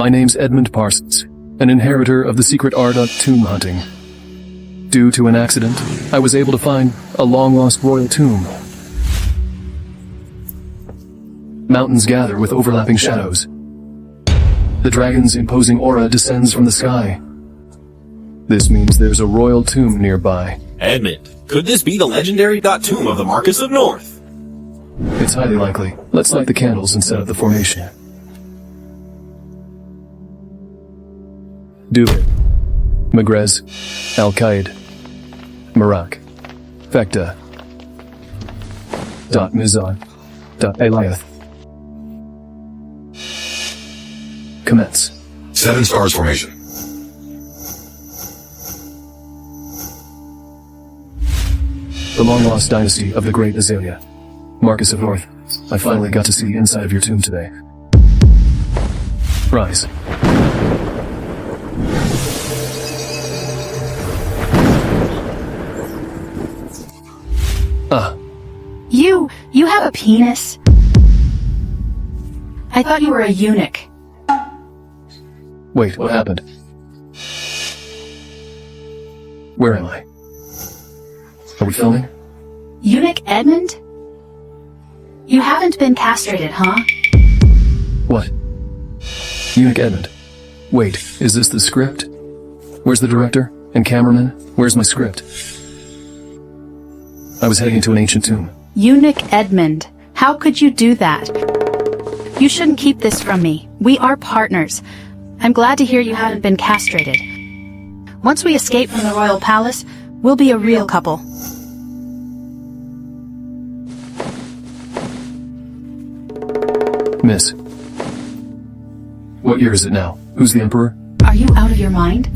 My name's Edmund Parsons, an inheritor of the secret art of tomb hunting. Due to an accident, I was able to find a long-lost royal tomb. Mountains gather with overlapping shadows. The dragon's imposing aura descends from the sky. This means there's a royal tomb nearby. Edmund, could this be the legendary tomb of the Marquis of North? It's highly likely. Let's light the candles and set up the formation. Dubit, Magrez, Al-Qaid, Marak, Fekta, Mizan, Eliath. Commence. 7 stars formation. The long-lost dynasty of the Great Azalea. Marquis of North, I finally got to see the inside of your tomb today. Rise. You have a penis? I thought you were a eunuch. Wait, what happened? Where am I? Are we filming? Eunuch Edmund? You haven't been castrated, huh? What? Eunuch Edmund. Wait, is this the script? Where's the director and cameraman? Where's my script? I was heading into an ancient tomb. Eunuch Edmund, how could you do that? You shouldn't keep this from me. We are partners. I'm glad to hear you haven't been castrated. Once we escape from the royal palace, we'll be a real couple. Miss. What year is it now? Who's the emperor? Are you out of your mind?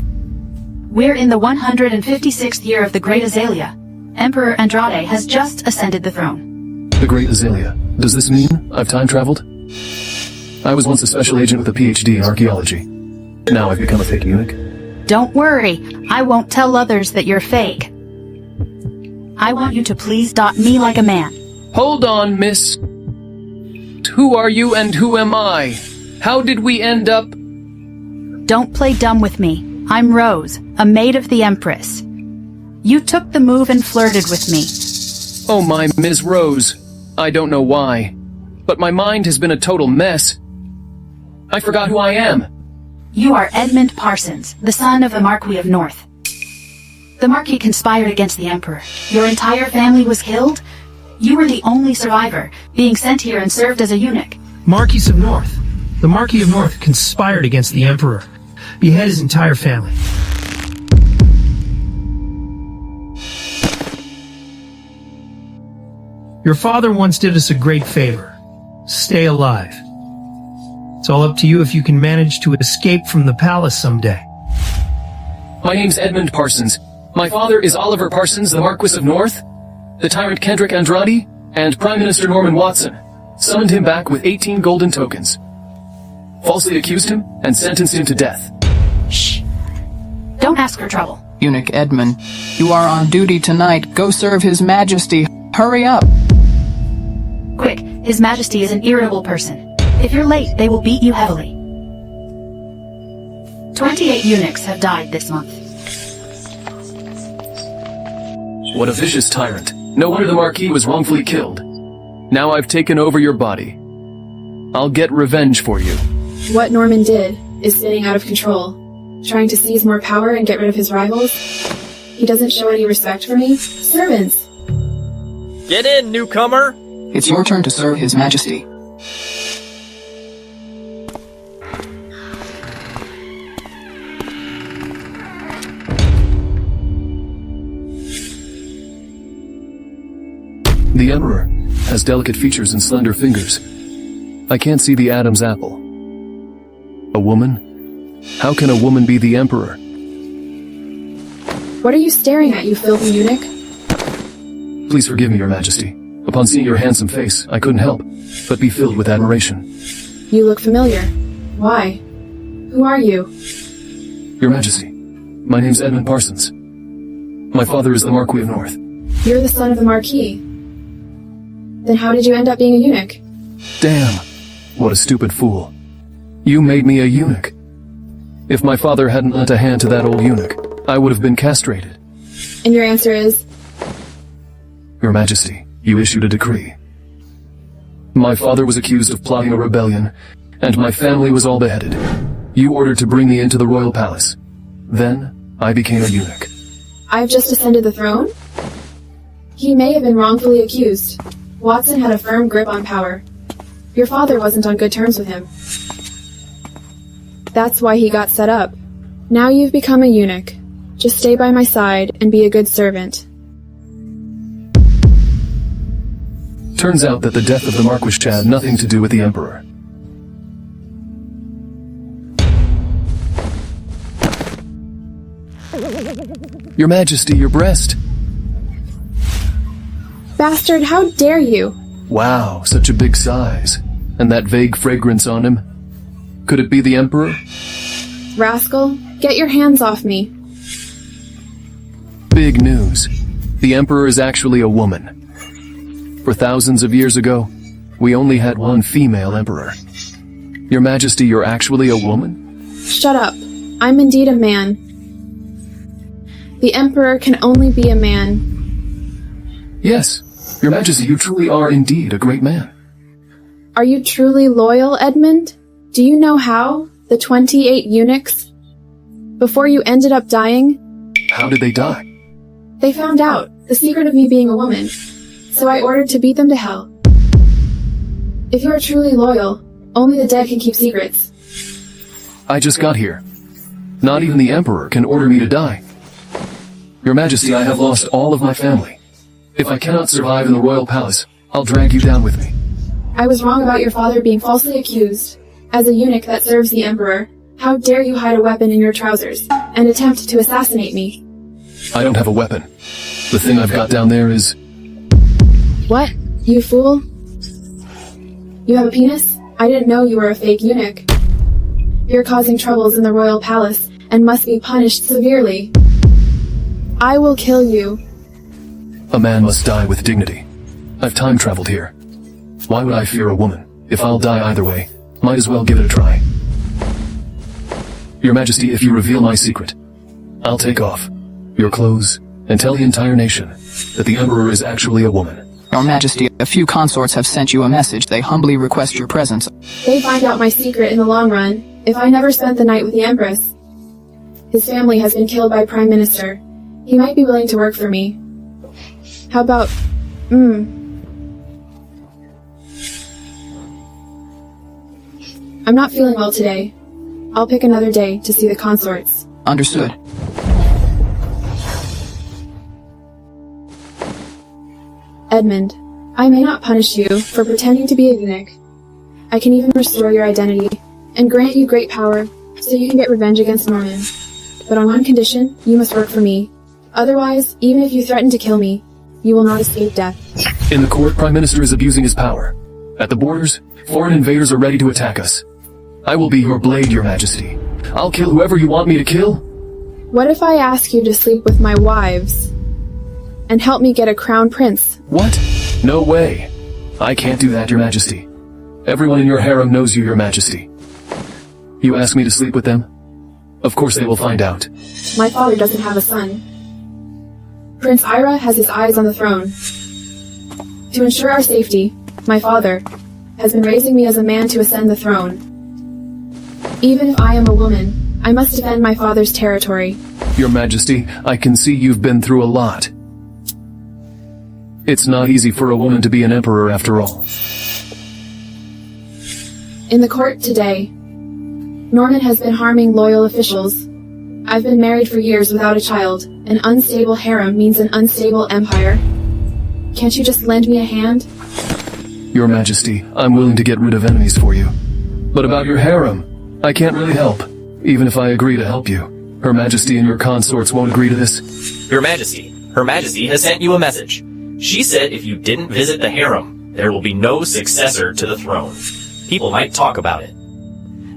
We're in the 156th year of the Great Azalea. Emperor Andrade has just ascended the throne. The Great Azalea. Does this mean I've time traveled? I was once a special agent with a PhD in archaeology. Now I've become a fake eunuch. Don't worry, I won't tell others that you're fake. I want you to please me like a man. Hold on, miss. Who are you and who am I? How did we end up? Don't play dumb with me. I'm Rose, a maid of the Empress. You took the move and flirted with me. Oh my, Ms. Rose. I don't know why, but my mind has been a total mess. I forgot who I am. You are Edmund Parsons, the son of the Marquis of North. The Marquis conspired against the Emperor. Your entire family was killed? You were the only survivor, being sent here and served as a eunuch. Marquis of North. The Marquis of North conspired against the Emperor. Behead his entire family. Your father once did us a great favor. Stay alive. It's all up to you if you can manage to escape from the palace someday. My name's Edmund Parsons. My father is Oliver Parsons, the Marquis of North. The tyrant Kendrick Andrade and Prime Minister Norman Watson summoned him back with 18 golden tokens, falsely accused him, and sentenced him to death. Shh. Don't ask for trouble. Eunuch Edmund, you are on duty tonight. Go serve His Majesty. Hurry up. Quick, His Majesty is an irritable person. If you're late, they will beat you heavily. 28 eunuchs have died this month. What a vicious tyrant. No wonder the Marquis was wrongfully killed. Now I've taken over your body. I'll get revenge for you. What Norman did is spinning out of control, trying to seize more power and get rid of his rivals. He doesn't show any respect for me. Servants! Get in, newcomer! It's your turn to serve His Majesty. The Emperor has delicate features and slender fingers. I can't see the Adam's apple. A woman? How can a woman be the Emperor? What are you staring at, you filthy eunuch? Please forgive me, Your Majesty. Upon seeing your handsome face, I couldn't help but be filled with admiration. You look familiar. Why? Who are you? Your Majesty, my name's Edmund Parsons. My father is the Marquis of North. You're the son of the Marquis. Then how did you end up being a eunuch? Damn, what a stupid fool. You made me a eunuch. If my father hadn't lent a hand to that old eunuch, I would have been castrated. And your answer is? Your Majesty, you issued a decree. My father was accused of plotting a rebellion, and my family was all beheaded. You ordered to bring me into the royal palace. Then, I became a eunuch. I've just ascended the throne? He may have been wrongfully accused. Watson had a firm grip on power. Your father wasn't on good terms with him. That's why he got set up. Now you've become a eunuch. Just stay by my side and be a good servant. Turns out that the death of the Marquis had nothing to do with the Emperor. Your Majesty, your breast. Bastard, how dare you! Wow, such a big size. And that vague fragrance on him. Could it be the Emperor? Rascal, get your hands off me. Big news. The Emperor is actually a woman. For thousands of years ago, we only had one female Emperor. Your Majesty, you're actually a woman? Shut up. I'm indeed a man. The Emperor can only be a man. Yes, Your Majesty, you truly are indeed a great man. Are you truly loyal, Edmund? Do you know how? The 28 eunuchs? Before you ended up dying? How did they die? They found out the secret of me being a woman, so I ordered to beat them to hell. If you are truly loyal, only the dead can keep secrets. I just got here. Not even the Emperor can order me to die. Your Majesty, I have lost all of my family. If I cannot survive in the royal palace, I'll drag you down with me. I was wrong about your father being falsely accused. As a eunuch that serves the Emperor, how dare you hide a weapon in your trousers and attempt to assassinate me? I don't have a weapon. The thing I've got down there is... What? You fool? You have a penis? I didn't know you were a fake eunuch. You're causing troubles in the royal palace and must be punished severely. I will kill you. A man must die with dignity. I've time traveled here. Why would I fear a woman? If I'll die either way, might as well give it a try. Your Majesty, if you reveal my secret, I'll take off your clothes and tell the entire nation that the Emperor is actually a woman. Your Majesty, a few consorts have sent you a message. They humbly request your presence. They find out my secret in the long run if I never spent the night with the Empress. His family has been killed by Prime Minister. He might be willing to work for me. How about... I'm not feeling well today. I'll pick another day to see the consorts. Understood. Edmund, I may not punish you for pretending to be a eunuch. I can even restore your identity and grant you great power so you can get revenge against Norman. But on one condition, you must work for me. Otherwise, even if you threaten to kill me, you will not escape death. In the court, Prime Minister is abusing his power. At the borders, foreign invaders are ready to attack us. I will be your blade, Your Majesty. I'll kill whoever you want me to kill. What if I ask you to sleep with my wives and help me get a crown prince? What? No way. I can't do that, Your Majesty. Everyone in your harem knows you, Your Majesty. You ask me to sleep with them? Of course they will find out. My father doesn't have a son. Prince Ira has his eyes on the throne. To ensure our safety, my father has been raising me as a man to ascend the throne. Even if I am a woman, I must defend my father's territory. Your Majesty, I can see you've been through a lot. It's not easy for a woman to be an emperor after all. In the court today, Norman has been harming loyal officials. I've been married for years without a child. An unstable harem means an unstable empire. Can't you just lend me a hand? Your Majesty, I'm willing to get rid of enemies for you. But about your harem, I can't really help, even if I agree to help you. Her Majesty and your consorts won't agree to this. Your Majesty, Her Majesty has sent you a message. She said if you didn't visit the harem, there will be no successor to the throne. People might talk about it.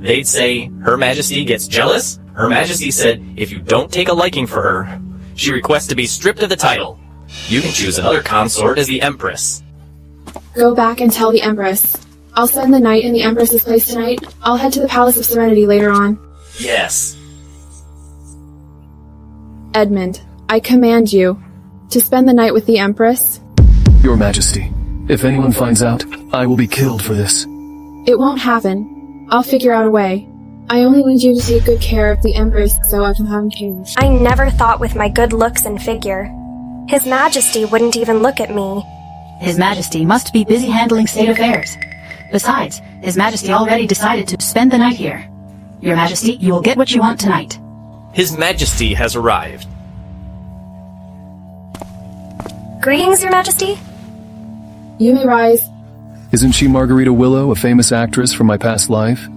They'd say, Her Majesty gets jealous. Her Majesty said if you don't take a liking for her, she requests to be stripped of the title. You can choose another consort as the Empress. Go back and tell the Empress. I'll spend the night in the Empress's place tonight. I'll head to the Palace of Serenity later on. Yes, Edmund, I command you to spend the night with the Empress. Your Majesty, if anyone finds out, I will be killed for this. It won't happen. I'll figure out a way. I only need you to take good care of the Empress so I can have him changed. I never thought with my good looks and figure. His Majesty wouldn't even look at me. His Majesty must be busy handling state affairs. Besides, His Majesty already decided to spend the night here. Your Majesty, you will get what you want tonight. His Majesty has arrived. Greetings, Your Majesty. You may rise. Isn't she Margarita Willow, a famous actress from my past life?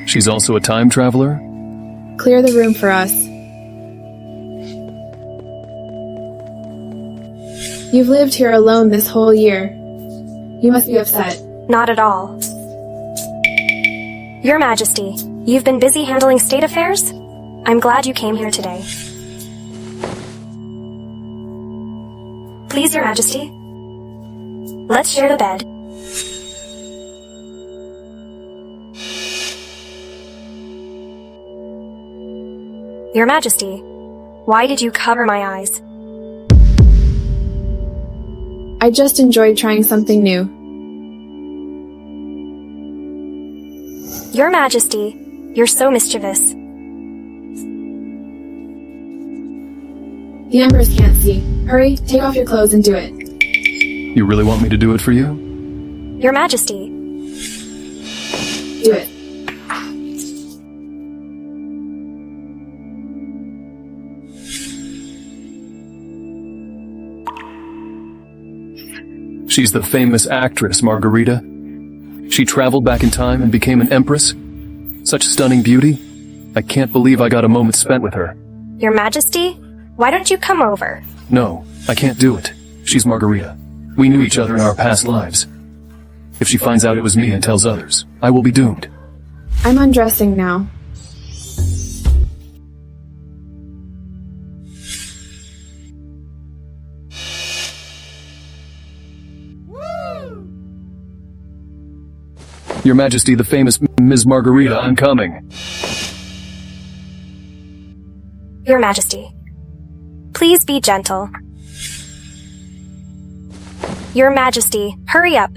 She's also a time traveler? Clear the room for us. You've lived here alone this whole year. You must be upset. Not at all. Your Majesty, you've been busy handling state affairs? I'm glad you came here today. Please, Your Majesty. Let's share the bed. Your Majesty, why did you cover my eyes? I just enjoyed trying something new. Your Majesty, you're so mischievous. The Empress can't see. Hurry, take off your clothes and do it. You really want me to do it for you? Your Majesty, Do it. She's the famous actress, Margarita. She traveled back in time and became an empress. Such stunning beauty. I can't believe I got a moment spent with her. Your Majesty, why don't you come over? No, I can't do it. She's Margarita. We knew each other in our past lives. If she finds out it was me and tells others, I will be doomed. I'm undressing now. Your Majesty, the famous Ms. Margarita, I'm coming. Your Majesty, please be gentle. Your Majesty, hurry up.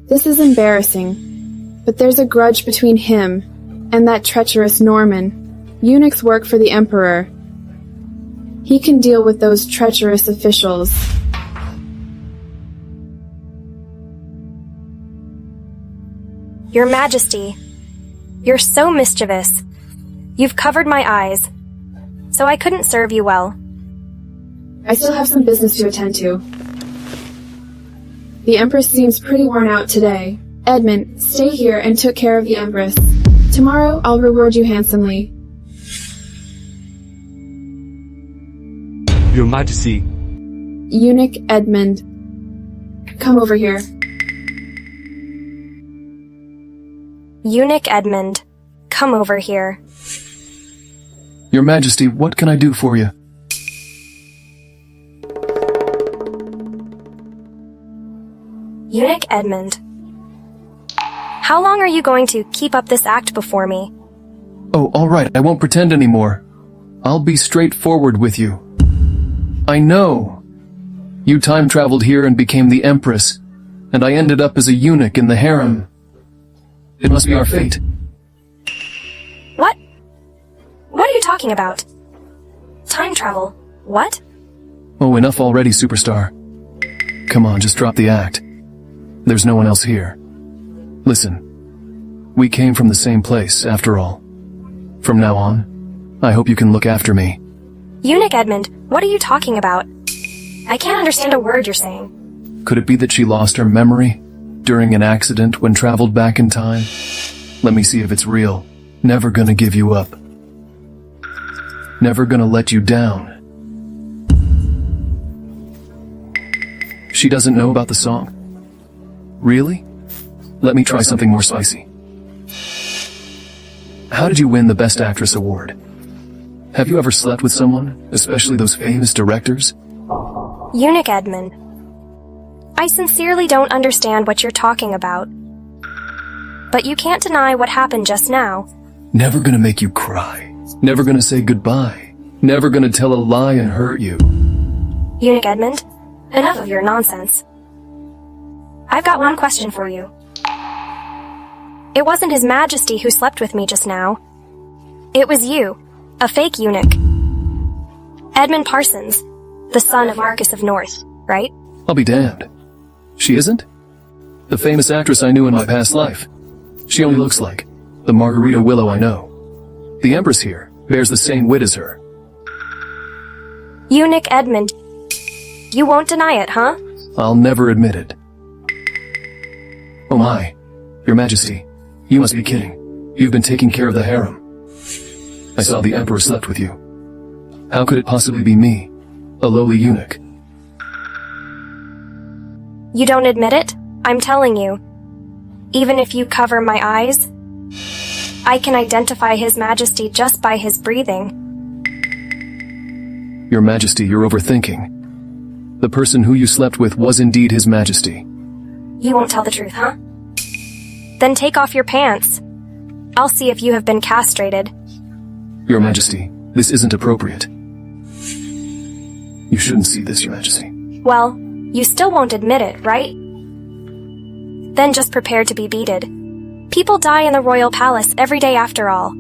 This is embarrassing, but there's a grudge between him and that treacherous Norman. Eunuchs work for the Emperor. He can deal with those treacherous officials. Your Majesty, you're so mischievous. You've covered my eyes, so I couldn't serve you well. I still have some business to attend to. The Empress seems pretty worn out today. Edmund, stay here and took care of the Empress. Tomorrow, I'll reward you handsomely. Your Majesty. Eunuch Edmund, come over here. Eunuch Edmund, come over here. Your Majesty, what can I do for you? Eunuch Edmund, how long are you going to keep up this act before me? Oh, all right, I won't pretend anymore. I'll be straightforward with you. I know. You time-traveled here and became the Empress, and I ended up as a eunuch in the harem. It must be our fate. What? What are you talking about? Time travel? What? Oh, enough already, superstar. Come on, just drop the act. There's no one else here. Listen, we came from the same place, after all. From now on, I hope you can look after me. Eunuch Edmund, what are you talking about? I can't understand a word you're saying. Could it be that she lost her memory during an accident when traveled back in time? Let me see if it's real. Never gonna give you up. Never gonna let you down. She doesn't know about the song? Really? Let me try something more spicy. How did you win the Best Actress award? Have you ever slept with someone, especially those famous directors? Eunuch Edmund, I sincerely don't understand what you're talking about. But you can't deny what happened just now. Never gonna make you cry. Never gonna say goodbye. Never gonna tell a lie and hurt you. Eunuch Edmund, enough of your nonsense. I've got one question for you. It wasn't His Majesty who slept with me just now. It was you, a fake eunuch. Edmund Parsons, the son of Marquis of North, right? I'll be damned. She isn't? The famous actress I knew in my past life. She only looks like the Margarita Willow I know. The Empress here bears the same wit as her. Eunuch Edmund, you won't deny it, huh? I'll never admit it. Oh my, Your Majesty, you must be kidding. You've been taking care of the harem. I saw the Emperor slept with you. How could it possibly be me, a lowly eunuch? You don't admit it? I'm telling you. Even if you cover my eyes, I can identify His Majesty just by his breathing. Your Majesty, you're overthinking. The person who you slept with was indeed His Majesty. You won't tell the truth, huh? Then take off your pants. I'll see if you have been castrated. Your Majesty, this isn't appropriate. You shouldn't see this, Your Majesty. Well, you still won't admit it, right? Then just prepare to be beated. People die in the royal palace every day after all.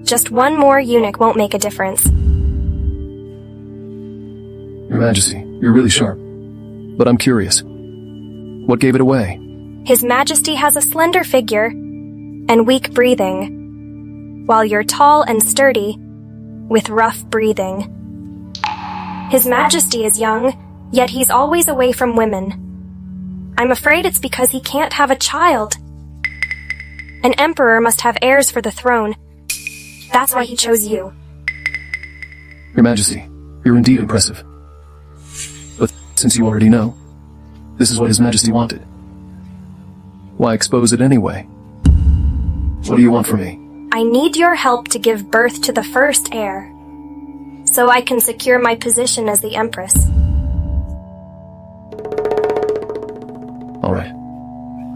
Just one more eunuch won't make a difference. Your Majesty, you're really sharp. But I'm curious. What gave it away? His Majesty has a slender figure and weak breathing, while you're tall and sturdy with rough breathing. His Majesty is young, yet he's always away from women. I'm afraid it's because he can't have a child. An emperor must have heirs for the throne. That's why he chose you. Your Majesty, you're indeed impressive. But since you already know, this is what His Majesty wanted. Why expose it anyway? What do you want from me? I need your help to give birth to the first heir, so I can secure my position as the Empress. All right,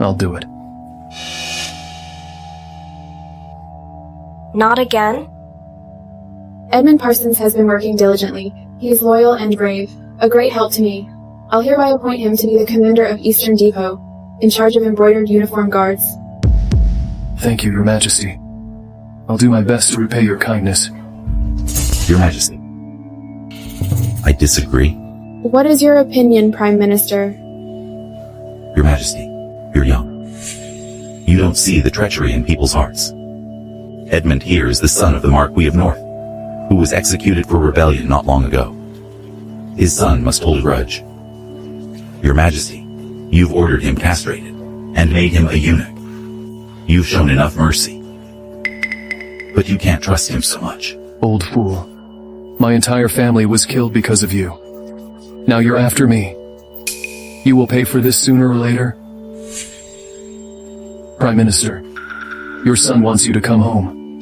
I'll do it. Not again? Edmund Parsons has been working diligently. He is loyal and brave, a great help to me. I'll hereby appoint him to be the commander of Eastern Depot, in charge of embroidered uniform guards. Thank you, Your Majesty. I'll do my best to repay your kindness. Your Majesty, I disagree. What is your opinion, Prime Minister? Your Majesty, you're young. You don't see the treachery in people's hearts. Edmund here is the son of the Marquis of North, who was executed for rebellion not long ago. His son must hold a grudge. Your Majesty, you've ordered him castrated and made him a eunuch. You've shown enough mercy. But you can't trust him so much. Old fool. My entire family was killed because of you. Now you're after me. You will pay for this sooner or later. Prime Minister, your son wants you to come home.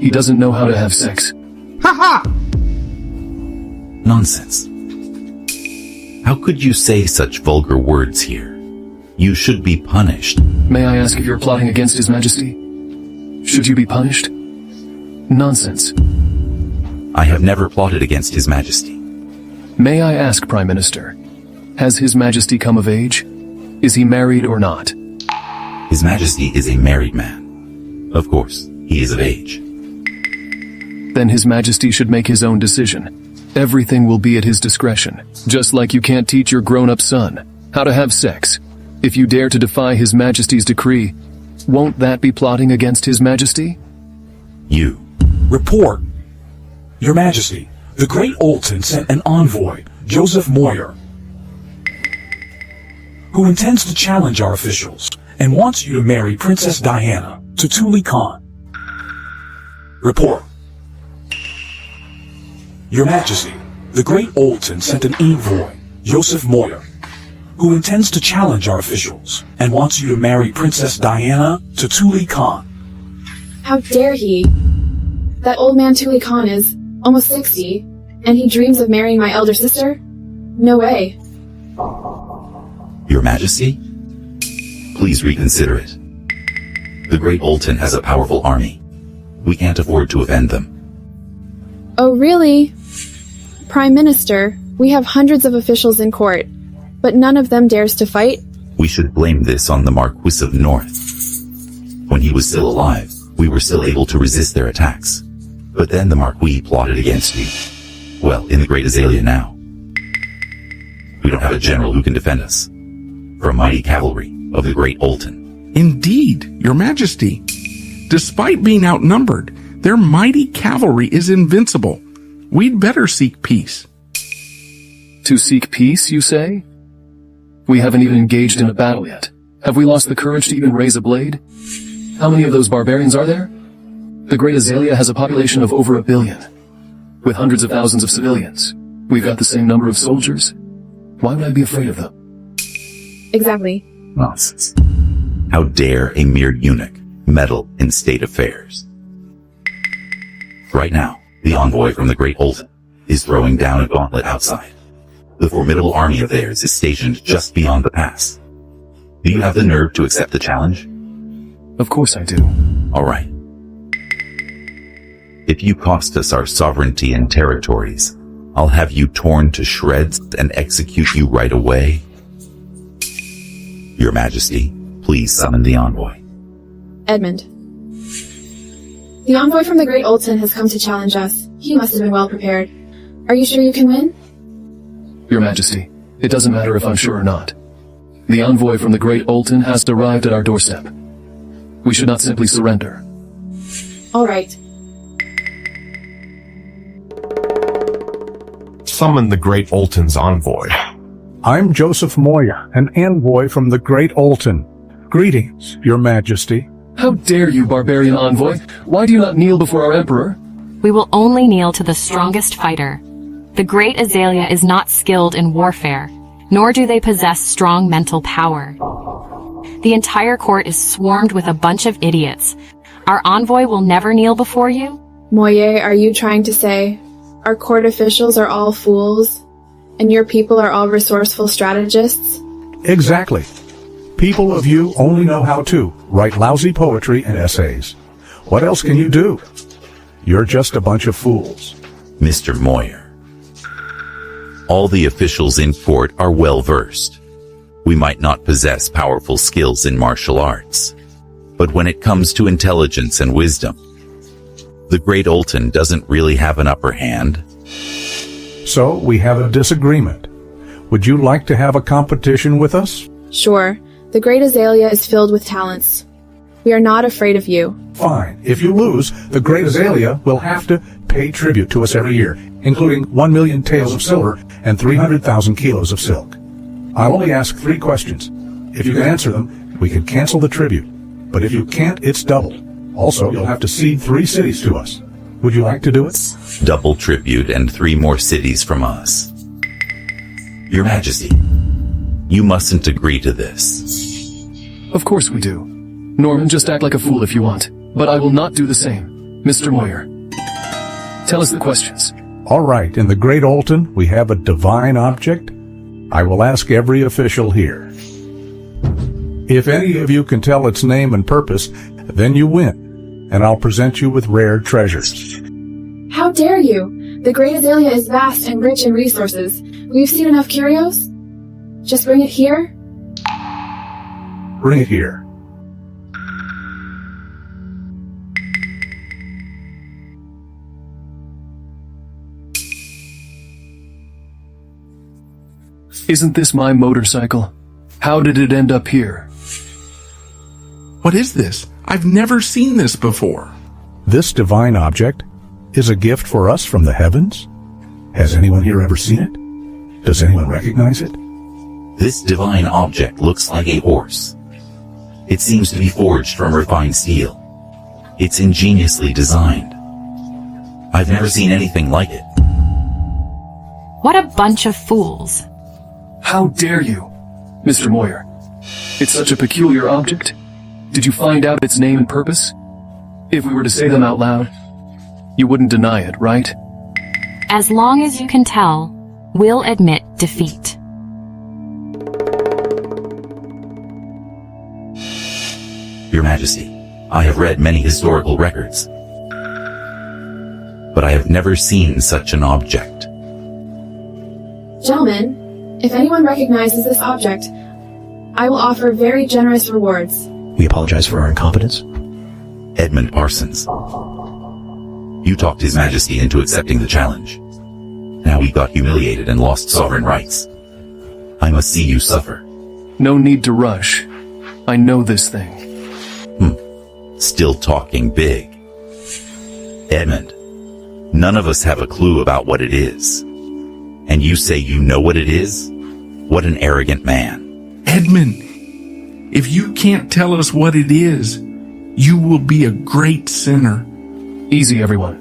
He doesn't know how to have sex. Nonsense. How could you say such vulgar words here? You should be punished. May I ask if you're plotting against His Majesty? Should you be punished? Nonsense. I have never plotted against His Majesty. May I ask, Prime Minister, has His Majesty come of age? Is he married or not? His Majesty is a married man. Of course, he is of age. Then His Majesty should make his own decision. Everything will be at his discretion, just like you can't teach your grown-up son how to have sex. If you dare to defy His Majesty's decree, won't that be plotting against His Majesty? You. Report. Your Majesty, the Great Olton sent an envoy, Joseph Moyer, who intends to challenge our officials and wants you to marry Princess Diana to Tuli Khan. Report. Your Majesty, the Great Olton sent an envoy, Joseph Moyer, who intends to challenge our officials and wants you to marry Princess Diana to Tuli Khan. How dare he? That old man Tuli Khan is almost 60, and he dreams of marrying my elder sister? No way. Your Majesty, please reconsider it. The Great Olton has a powerful army. We can't afford to offend them. Oh, really? Prime Minister, we have hundreds of officials in court, but none of them dares to fight? We should blame this on the Marquis of North. When he was still alive, we were still able to resist their attacks. But then the Marquis plotted against you. Well, in the Great Azalea now. We don't have a general who can defend us. From mighty cavalry of the Great Olton. Indeed, Your Majesty. Despite being outnumbered, their mighty cavalry is invincible. We'd better seek peace. To seek peace, you say? We haven't even engaged in a battle yet. Have we lost the courage to even raise a blade? How many of those barbarians are there? The Great Azalea has a population of over 1 billion, with hundreds of thousands of civilians. We've got the same number of soldiers. Why would I be afraid of them? Exactly. Nonsense. How dare a mere eunuch meddle in state affairs? Right now, the envoy from the Great Olton is throwing down a gauntlet outside. The formidable army of theirs is stationed just beyond the pass. Do you have the nerve to accept the challenge? Of course I do. All right. If you cost us our sovereignty and territories, I'll have you torn to shreds and execute you right away. Your Majesty, please summon the envoy. Edmund. The envoy from the Great Olton has come to challenge us. He must have been well prepared. Are you sure you can win? Your Majesty, it doesn't matter if I'm sure or not. The envoy from the Great Olton has arrived at our doorstep. We should not simply surrender. All right. Summon the Great Olton's envoy. I'm Joseph Moya, an envoy from the Great Olton. Greetings, Your Majesty. How dare you, barbarian envoy? Why do you not kneel before our emperor? We will only kneel to the strongest fighter. The Great Azalea is not skilled in warfare, nor do they possess strong mental power. The entire court is swarmed with a bunch of idiots. Our envoy will never kneel before you? Moye, are you trying to say our court officials are all fools, and your people are all resourceful strategists? Exactly. People of you only know how to write lousy poetry and essays. What else can you do? You're just a bunch of fools. Mr. Moyer, all the officials in court are well-versed. We might not possess powerful skills in martial arts, but when it comes to intelligence and wisdom, the Great Olton doesn't really have an upper hand. So we have a disagreement. Would you like to have a competition with us? Sure. The Great Azalea is filled with talents. We are not afraid of you. Fine. If you lose, the Great Azalea will have to pay tribute to us every year, including 1 million taels of silver and 300,000 kilos of silk. I'll only ask 3 questions. If you can answer them, we can cancel the tribute. But if you can't, it's doubled. Also, you'll have to cede 3 cities to us. Would you like to do it? Double tribute and 3 more cities from us. Your Majesty, you mustn't agree to this. Of course we do. Norman, just act like a fool if you want, but I will not do the same. Mr. Moyer, tell us the questions. All right, in the Great Olton, we have a divine object. I will ask every official here. If any of you can tell its name and purpose, then you win, and I'll present you with rare treasures. How dare you? The Great Azalea is vast and rich in resources. We've seen enough curios. Just bring it here? Bring it here. Isn't this my motorcycle? How did it end up here? What is this? I've never seen this before. This divine object is a gift for us from the heavens. Has anyone here ever seen it? Does anyone recognize it? This divine object looks like a horse. It seems to be forged from refined steel. It's ingeniously designed. I've never seen anything like it. What a bunch of fools. How dare you, Mr. Moyer? It's such a peculiar object. Did you find out its name and purpose? If we were to say them out loud, you wouldn't deny it, right? As long as you can tell, we'll admit defeat. Your Majesty, I have read many historical records. but I have never seen such an object. Gentlemen, if anyone recognizes this object, I will offer very generous rewards. We apologize for our incompetence. Edmund Parsons. You talked His Majesty into accepting the challenge. Now he got humiliated and lost sovereign rights. I must see you suffer. No need to rush. I know this thing. Still talking big. Edmund, none of us have a clue about what it is. And you say you know what it is? What an arrogant man. Edmund, if you can't tell us what it is, you will be a great sinner. Easy, everyone.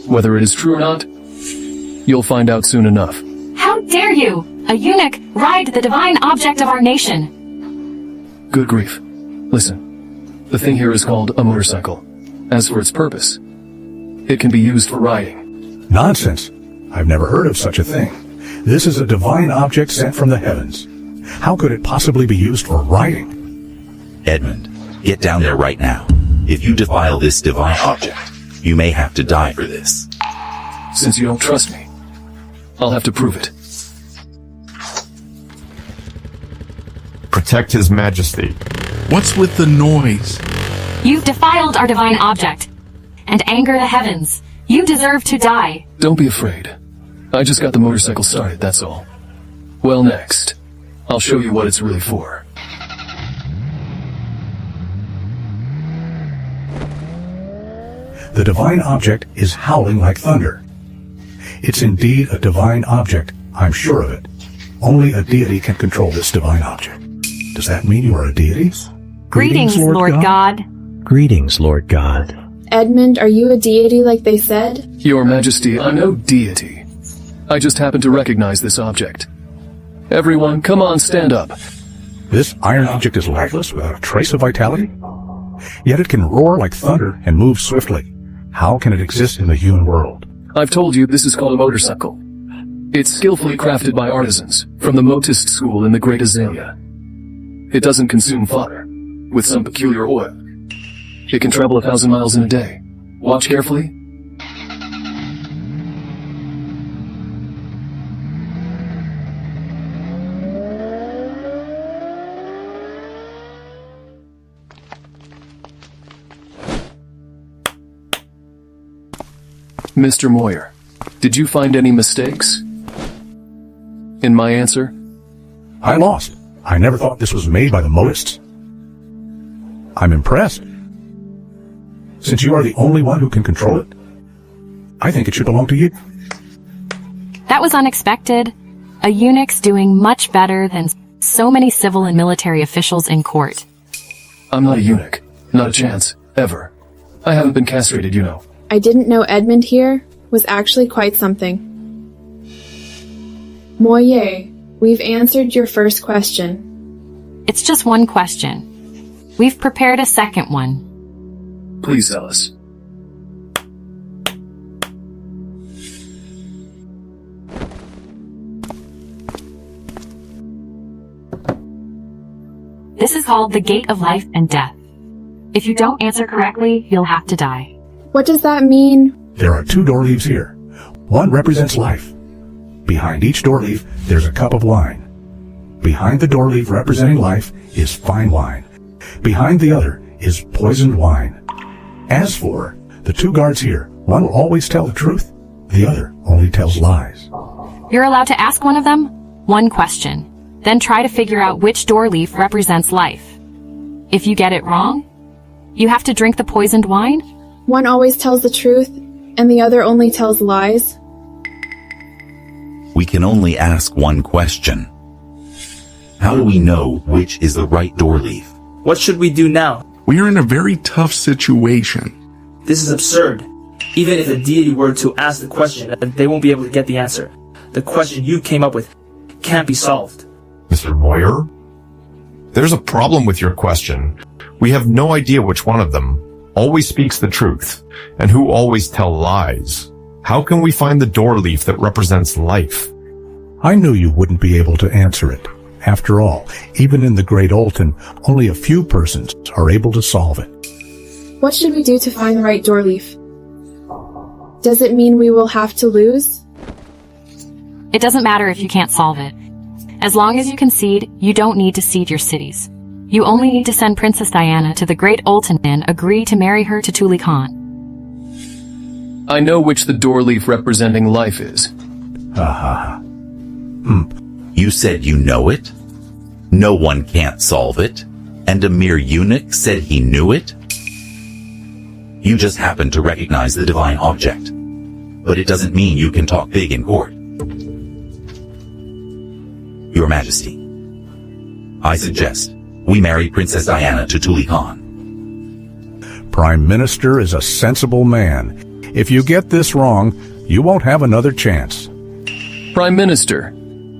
Whether it is true or not, you'll find out soon enough. How dare you, a eunuch, ride the divine object of our nation? Good grief. Listen, the thing here is called a motorcycle. As for its purpose, it can be used for riding. Nonsense. I've never heard of such a thing. This is a divine object sent from the heavens. How could it possibly be used for riding? Edmund, get down there right now. If you defile this divine object, you may have to die for this. Since you don't trust me, I'll have to prove it. Protect His Majesty. What's with the noise? You've defiled our divine object and anger the heavens. You deserve to die. Don't be afraid. I just got the motorcycle started, that's all. Well, next, I'll show you what it's really for. The divine object is howling like thunder. It's indeed a divine object, I'm sure of it. Only a deity can control this divine object. Does that mean you are a deity? Greetings, Lord God. Greetings, Lord God. Edmund, are you a deity like they said? Your Majesty, I'm no deity. I just happen to recognize this object. Everyone, come on, stand up. This iron object is lifeless without a trace of vitality? Yet it can roar like thunder and move swiftly. How can it exist in the human world? I've told you this is called a motorcycle. It's skillfully crafted by artisans from the Motist school in the Great Azalea. It doesn't consume fodder, with some peculiar oil. It can travel 1,000 miles in a day. Watch carefully. Mr. Moyer, did you find any mistakes in my answer? I lost. I never thought this was made by the Motists. I'm impressed. Since you are the only one who can control it, I think it should belong to you. That was unexpected. A eunuch's doing much better than so many civil and military officials in court. I'm not a eunuch. Not a chance. Ever. I haven't been castrated, you know. I didn't know Edmund here was actually quite something. Moyer, we've answered your first question. It's just one question. We've prepared a second one. Please tell us. This is called the Gate of Life and Death. If you don't answer correctly, you'll have to die. What does that mean? There are 2 door leaves here. One represents life. Behind each door leaf, there's a cup of wine. Behind the door leaf representing life is fine wine. Behind the other is poisoned wine. As for the 2 guards here, one will always tell the truth, the other only tells lies. You're allowed to ask one of them one question, then try to figure out which door leaf represents life. If you get it wrong, you have to drink the poisoned wine. One always tells the truth, and the other only tells lies. We can only ask one question. How do we know which is the right door leaf? What should we do now? We are in a very tough situation. This is absurd. Even if a deity were to ask the question, they won't be able to get the answer. The question you came up with can't be solved. Mr. Moyer? There's a problem with your question. We have no idea which one of them always speaks the truth, and who always tell lies. How can we find the door leaf that represents life? I knew you wouldn't be able to answer it. After all, even in the Great Olton, only a few persons are able to solve it. What should we do to find the right door leaf? Does it mean we will have to lose? It doesn't matter if you can't solve it. As long as you concede, you don't need to cede your cities. You only need to send Princess Diana to the Great Olton and agree to marry her to Tuli Khan. I know which the door leaf representing life is. You said you know it? No one can't solve it? And a mere eunuch said he knew it? You just happen to recognize the divine object. But it doesn't mean you can talk big in court. Your Majesty, I suggest we marry Princess Diana to Tuli Khan. Prime Minister is a sensible man. If you get this wrong, you won't have another chance. Prime Minister,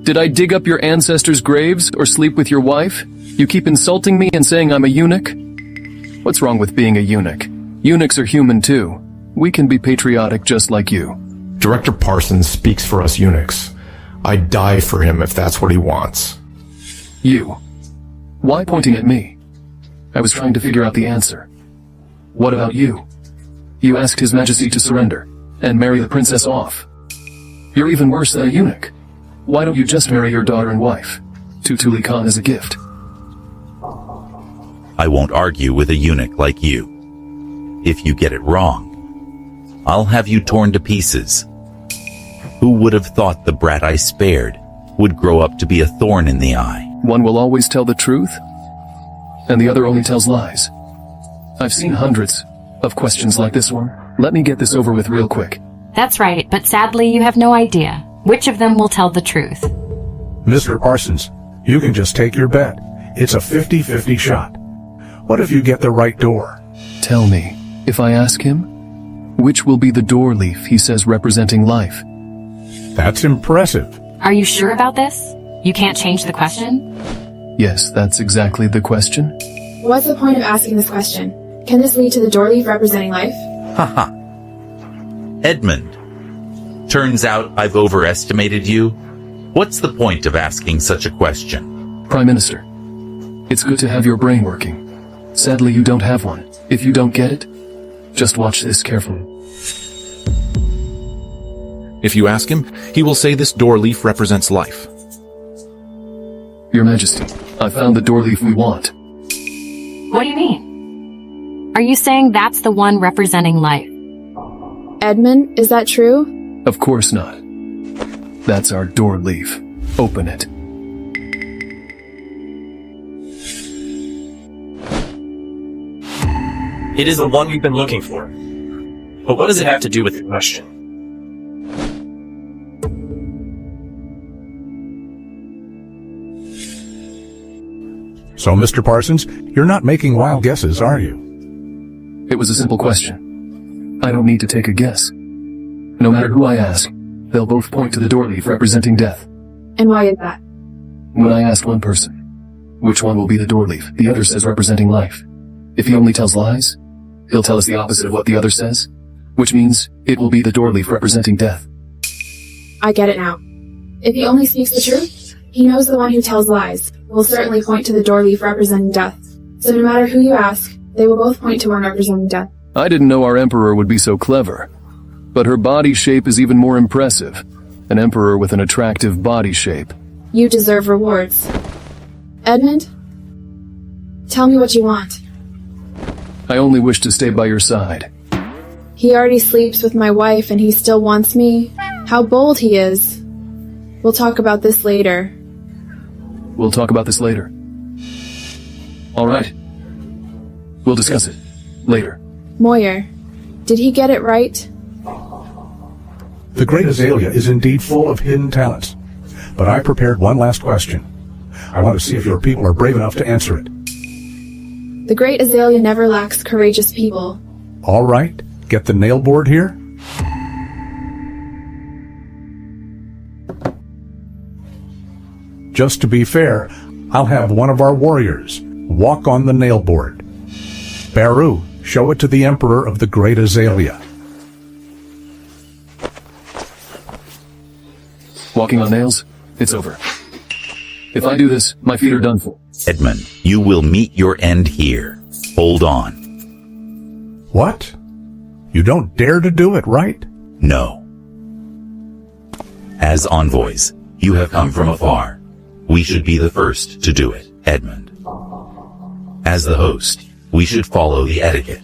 did I dig up your ancestors' graves or sleep with your wife? You keep insulting me and saying I'm a eunuch? What's wrong with being a eunuch? Eunuchs are human too. We can be patriotic just like you. Director Parsons speaks for us eunuchs. I'd die for him if that's what he wants. You. Why pointing at me? I was trying to figure out the answer. What about you? You asked His Majesty to surrender and marry the princess off. You're even worse than a eunuch. Why don't you just marry your daughter and wife to Tuli Khan as a gift? I won't argue with a eunuch like you. If you get it wrong, I'll have you torn to pieces. Who would have thought the brat I spared would grow up to be a thorn in the eye? One will always tell the truth, and the other only tells lies. I've seen hundreds of questions like this one. Let me get this over with real quick. That's right, but sadly you have no idea which of them will tell the truth. Mr. Parsons, you can just take your bet. It's a 50-50 shot. What if you get the right door? Tell me, if I ask him, which will be the door leaf he says representing life? That's impressive. Are you sure about this? You can't change the question? Yes, that's exactly the question. What's the point of asking this question? Can this lead to the door leaf representing life? Haha. Edmund, turns out I've overestimated you. What's the point of asking such a question? Prime Minister, it's good to have your brain working. Sadly, you don't have one. If you don't get it, just watch this carefully. If you ask him, he will say this door leaf represents life. Your Majesty, I found the door leaf we want. What do you mean? Are you saying that's the one representing life? Edmund, is that true? Of course not. That's our door leaf. Open it. It is the one we've been looking for. But what does it have to do with the question? So, Mr. Parsons, you're not making wild guesses, are you? It was a simple question. I don't need to take a guess. No matter who I ask, they'll both point to the door leaf representing death. And why is that? When I ask one person, which one will be the door leaf, the other says representing life. If he only tells lies, he'll tell us the opposite of what the other says, which means it will be the door leaf representing death. I get it now. If he only speaks the truth, he knows the one who tells lies will certainly point to the door leaf representing death. So no matter who you ask, they will both point to one representing death. I didn't know our emperor would be so clever. But her body shape is even more impressive. An emperor with an attractive body shape. You deserve rewards. Edmund? Tell me what you want. I only wish to stay by your side. He already sleeps with my wife and he still wants me. How bold he is. We'll talk about this later. We'll talk about this later. All right. We'll discuss it later. Moyer, did he get it right? The Great Azalea is indeed full of hidden talents. But I prepared one last question. I want to see if your people are brave enough to answer it. The Great Azalea never lacks courageous people. All right, get the nail board here. Just to be fair, I'll have one of our warriors walk on the nail board. Baru, show it to the Emperor of the Great Azalea. Walking on nails? It's over. If I do this, my feet are done for. Edmund, you will meet your end here. Hold on. What? You don't dare to do it, right? No. As envoys, you have come from afar. We should be the first to do it, Edmund. As the host, we should follow the etiquette.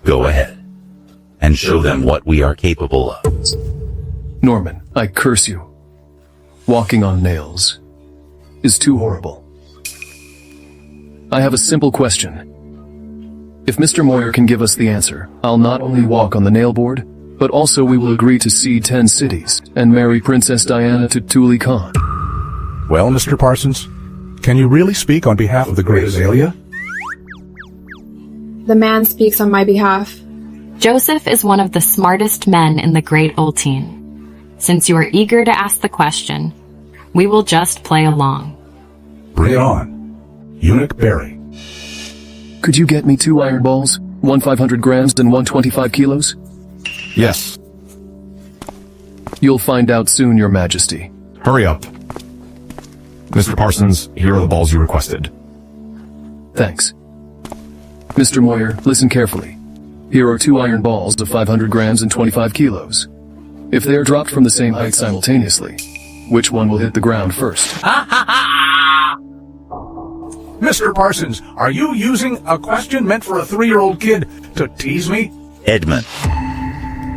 Go ahead, and show them what we are capable of. Norman, I curse you. Walking on nails is too horrible. I have a simple question. If Mr. Moyer can give us the answer, I'll not only walk on the nail board, but also we will agree to cede 10 cities and marry Princess Diana to Tuli Khan. Well, Mr. Parsons, can you really speak on behalf of the great Azalea? The man speaks on my behalf. Joseph is one of the smartest men in the Great Olteen. Since you are eager to ask the question, we will just play along. Bring it on. Eunuch Barry. Could you get me 2 iron balls, one 500 grams and one 25 kilos? Yes. You'll find out soon, Your Majesty. Hurry up. Mr. Parsons, here are the balls you requested. Thanks. Mr. Moyer, listen carefully. Here are 2 iron balls of 500 grams and 25 kilos. If they are dropped from the same height simultaneously, which one will hit the ground first? Mr. Parsons, are you using a question meant for a 3-year-old kid to tease me? Edmund,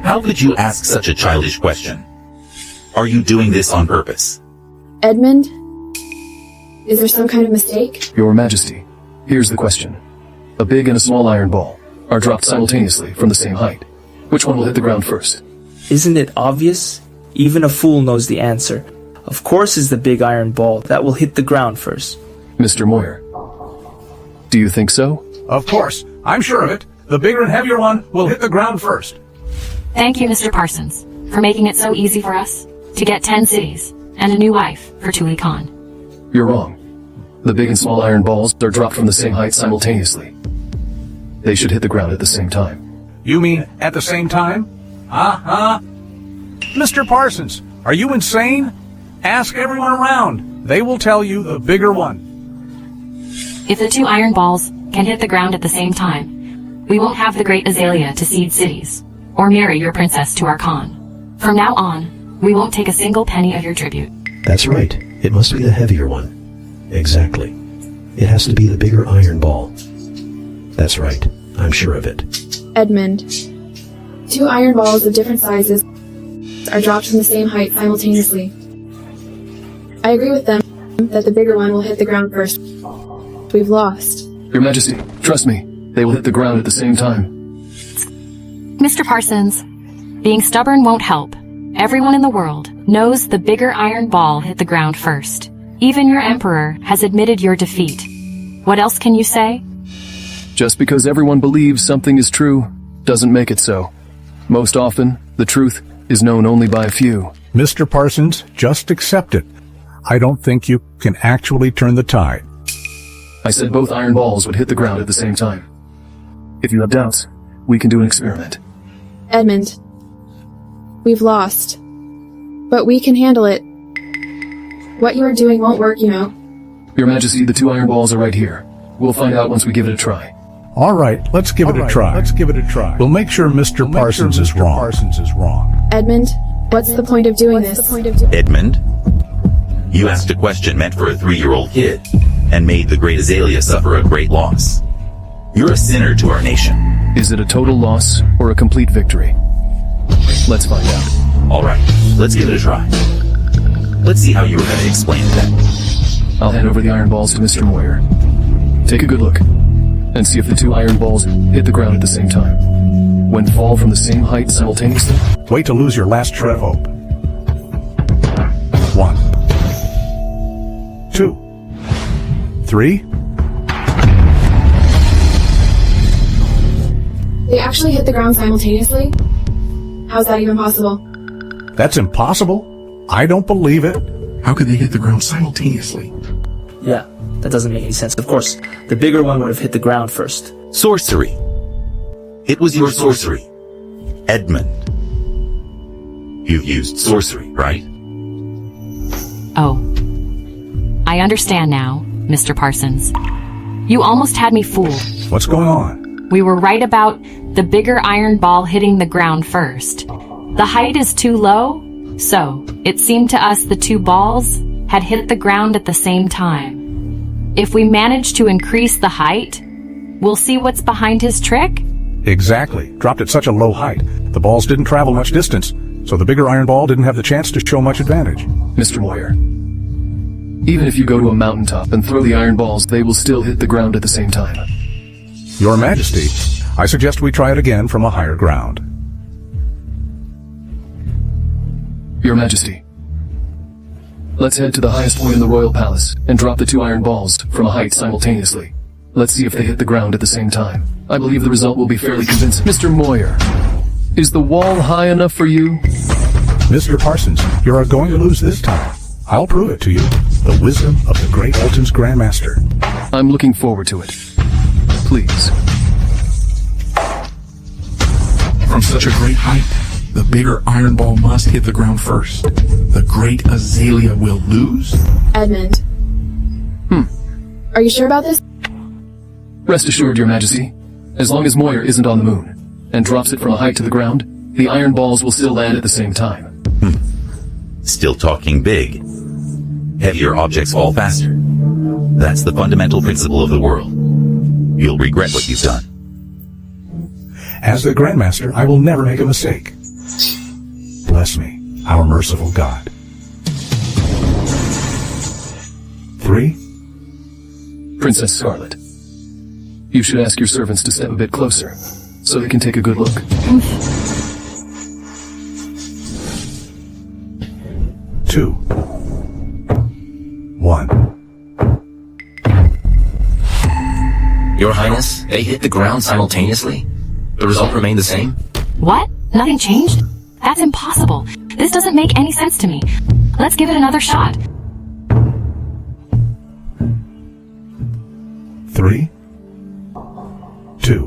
how could you ask such a childish question? Are you doing this on purpose? Edmund? Is there some kind of mistake? Your Majesty, here's the question. A big and a small iron ball are dropped simultaneously from the same height. Which one will hit the ground first? Isn't it obvious? Even a fool knows the answer. Of course it's the big iron ball that will hit the ground first. Mr. Moyer, do you think so? Of course. I'm sure of it. The bigger and heavier one will hit the ground first. Thank you, Mr. Parsons, for making it so easy for us to get 10 cities and a new wife for Tuli Khan. You're wrong. The big and small iron balls are dropped from the same height simultaneously. They should hit the ground at the same time. You mean at the same time? Mr. Parsons, are you insane? Ask everyone around. They will tell you the bigger one. If the 2 iron balls can hit the ground at the same time, we won't have the great Azalea to cede cities or marry your princess to our Khan. From now on, we won't take a single penny of your tribute. That's right. It must be the heavier one. Exactly. It has to be the bigger iron ball. That's right. I'm sure of it. Edmund. 2 iron balls of different sizes are dropped from the same height simultaneously. I agree with them that the bigger one will hit the ground first. We've lost. Your Majesty, trust me, they will hit the ground at the same time. Mr. Parsons, being stubborn won't help. Everyone in the world knows the bigger iron ball hit the ground first. Even your emperor has admitted your defeat. What else can you say? Just because everyone believes something is true doesn't make it so. Most often, the truth is known only by a few. Mr. Parsons, just accept it. I don't think you can actually turn the tide. I said both iron balls would hit the ground at the same time. If you have doubts, we can do an experiment. Edmund. We've lost. But we can handle it. What you are doing won't work, you know. Your Majesty, the 2 iron balls are right here. We'll find out once we give it a try. All right, let's give it a try. We'll make sure Mr. Parsons is wrong. Edmund, what's the point of doing this? Edmund, you asked a question meant for a 3-year-old kid and made the great Azalea suffer a great loss. You're a sinner to our nation. Is it a total loss or a complete victory? Let's find out. All right, let's give it a try. Let's see how you were going to explain that. I'll hand over the iron balls to Mr. Moyer. Take a good look and see if the 2 iron balls hit the ground at the same time. When fall from the same height simultaneously? Wait to lose your last shred of hope. 1, 2, 3. They actually hit the ground simultaneously? How's that even possible? That's impossible. I don't believe it. How could they hit the ground simultaneously? Yeah, that doesn't make any sense. Of course, the bigger one would have hit the ground first. Sorcery. It was your sorcery. Edmund. You've used sorcery, right? Oh. I understand now, Mr. Parsons. You almost had me fooled. What's going on? We were right about the bigger iron ball hitting the ground first. The height is too low, so it seemed to us the two balls had hit the ground at the same time. If we manage to increase the height, we'll see what's behind his trick? Exactly. Dropped at such a low height. The balls didn't travel much distance, so the bigger iron ball didn't have the chance to show much advantage. Mr. Moyer, even if you go to a mountaintop and throw the iron balls, they will still hit the ground at the same time. Your Majesty, I suggest we try it again from a higher ground. Your Majesty, let's head to the highest point in the royal palace and drop the two iron balls from a height simultaneously. Let's see if they hit the ground at the same time. I believe the result will be fairly convincing. Mr. Moyer, is the wall high enough for you? Mr. Parsons, you're going to lose this time. I'll prove it to you. The wisdom of the great Alton's Grandmaster. I'm looking forward to it. Please. From such a great height, the bigger iron ball must hit the ground first. The great azalea will lose? Edmund. Are you sure about this? Rest assured, Your Majesty. As long as Moyer isn't on the moon and drops it from a height to the ground, the iron balls will still land at the same time. Still talking big. Heavier objects fall faster. That's the fundamental principle of the world. You'll regret what you've done. As the Grandmaster, I will never make a mistake. Bless me, our merciful God. 3. Princess Scarlet, you should ask your servants to step a bit closer, so they can take a good look. 2. 1. Your Highness, they hit the ground simultaneously? The result remained the same? What? Nothing changed? That's impossible. This doesn't make any sense to me. Let's give it another shot. 3. 2.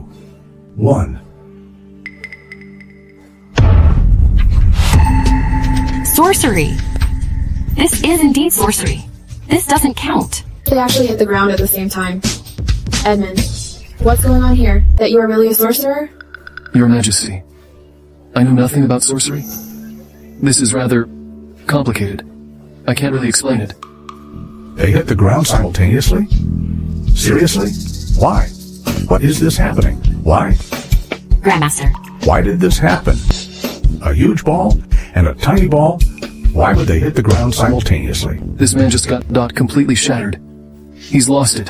1. Sorcery! This is indeed sorcery. This doesn't count. They actually hit the ground at the same time. Edmund, what's going on here? That you are really a sorcerer? Your Majesty, I know nothing about sorcery. This is rather complicated. I can't really explain it. They hit the ground simultaneously? Seriously? Why? What is this happening? Why? Grandmaster. Why did this happen? A huge ball and a tiny ball? Why would they hit the ground simultaneously? This man just got Dot completely shattered. He's lost it.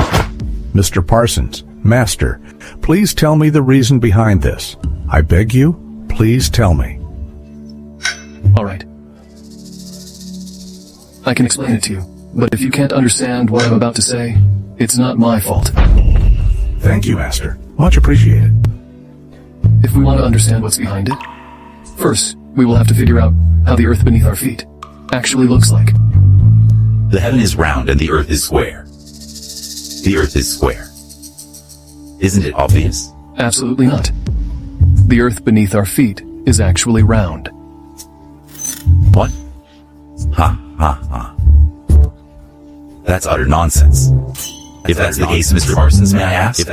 Mr. Parsons, Master, please tell me the reason behind this. I beg you, please tell me. All right. I can explain it to you, but if you can't understand what I'm about to say, it's not my fault. Thank you, Master. Much appreciated. If we want to understand what's behind it, first, we will have to figure out how the earth beneath our feet actually looks like. The heaven is round and the earth is square. The earth is square. Isn't it obvious? Absolutely not. The earth beneath our feet is actually round. What? Ha, ha, ha. That's utter nonsense. If that's the case, Mr. Parsons, may I ask?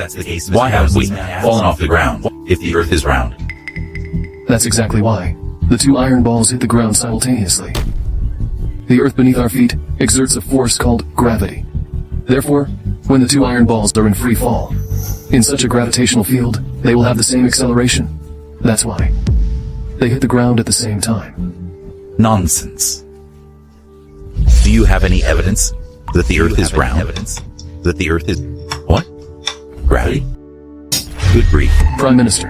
Why haven't we fallen off the ground if the earth is round? That's exactly why. The two iron balls hit the ground simultaneously. The earth beneath our feet exerts a force called gravity. Therefore, when the two iron balls are in free fall, in such a gravitational field, they will have the same acceleration. That's why. They hit the ground at the same time. Nonsense. Do you have any evidence that the earth is round? That the earth is... What? Gravity? Good grief. Prime Minister,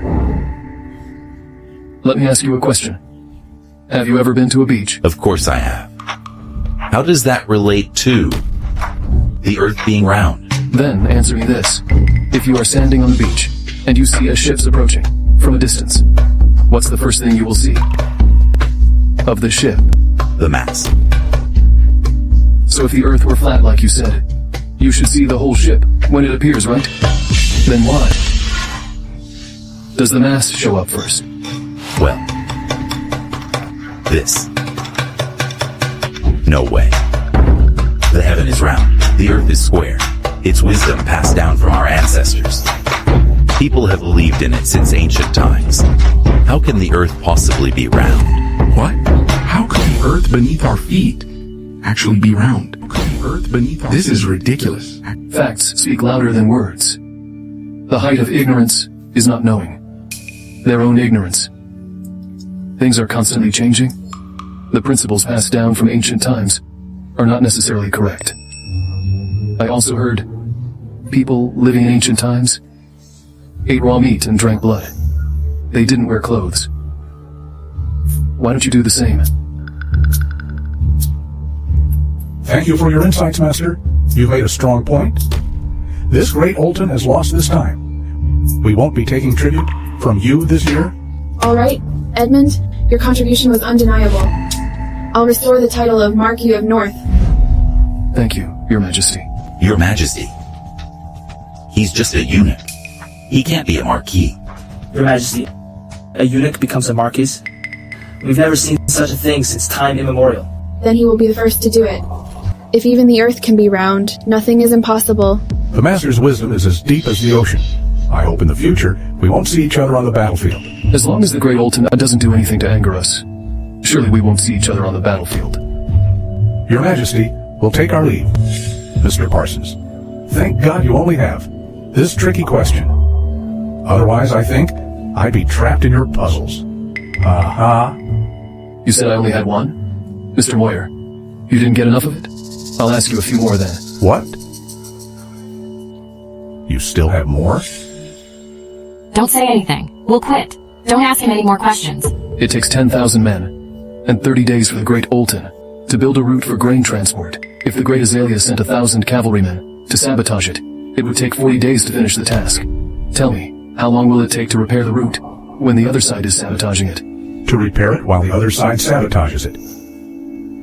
let me ask you a question. Have you ever been to a beach? Of course I have. How does that relate to the earth being round? Then answer me this. If you are standing on the beach and you see a ship approaching from a distance, what's the first thing you will see? Of the ship? The mast. So if the earth were flat like you said, you should see the whole ship when it appears, right? Then why does the mast show up first? Well, this. No way. The heaven is round. The earth is square. It's wisdom passed down from our ancestors. People have believed in it since ancient times. How can the earth possibly be round? What? How could the earth beneath our feet actually be round? This is ridiculous. Facts speak louder than words. The height of ignorance is not knowing. Their own ignorance. Things are constantly changing. The principles passed down from ancient times are not necessarily correct. I also heard people living in ancient times ate raw meat and drank blood. They didn't wear clothes. Why don't you do the same? Thank you for your insights, Master. You've made a strong point. This great Olton has lost this time. We won't be taking tribute from you this year. All right, Edmund, your contribution was undeniable. I'll restore the title of Marquis of North. Thank you, Your Majesty. Your Majesty. He's just a eunuch. He can't be a marquis. Your Majesty, a eunuch becomes a marquis? We've never seen such a thing since time immemorial. Then he will be the first to do it. If even the earth can be round, nothing is impossible. The Master's wisdom is as deep as the ocean. I hope in the future we won't see each other on the battlefield. As long as the Great Olton doesn't do anything to anger us, surely we won't see each other on the battlefield. Your Majesty, we'll take our leave. Mr. Parsons, thank God you only have this tricky question. Otherwise, I think I'd be trapped in your puzzles. Ha-ha. You said I only had one? Mr. Moyer, you didn't get enough of it? I'll ask you a few more then. What? You still have more? Don't say anything. We'll quit. Don't ask him any more questions. It takes 10,000 men and 30 days for the Great Olton to build a route for grain transport. If the Great Azalea sent 1,000 cavalrymen to sabotage it, it would take 40 days to finish the task. Tell me, how long will it take to repair the route when the other side is sabotaging it? To repair it while the other side sabotages it.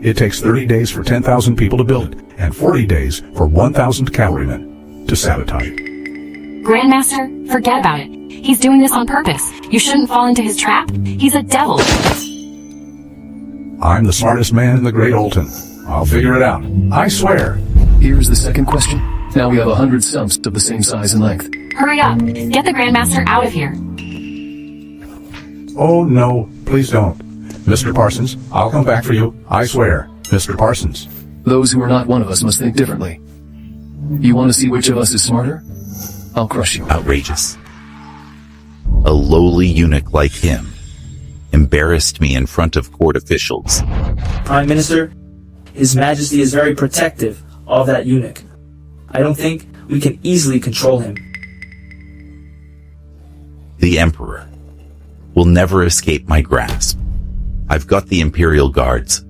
It takes 30 days for 10,000 people to build it, and 40 days for 1,000 cavalrymen to sabotage it. Grandmaster, forget about it. He's doing this on purpose. You shouldn't fall into his trap. He's a devil. I'm the smartest man in the Great Olton. I'll figure it out. I swear. Here's the second question. Now we have 100 stumps of the same size and length. Hurry up. Get the Grandmaster out of here. Oh, no. Please don't. Mr. Parsons, I'll come back for you. I swear. Mr. Parsons. Those who are not one of us must think differently. You want to see which of us is smarter? I'll crush you. Outrageous. A lowly eunuch like him embarrassed me in front of court officials. Prime Minister, His Majesty is very protective of that eunuch. I don't think we can easily control him. The Emperor will never escape my grasp. I've got the Imperial Guards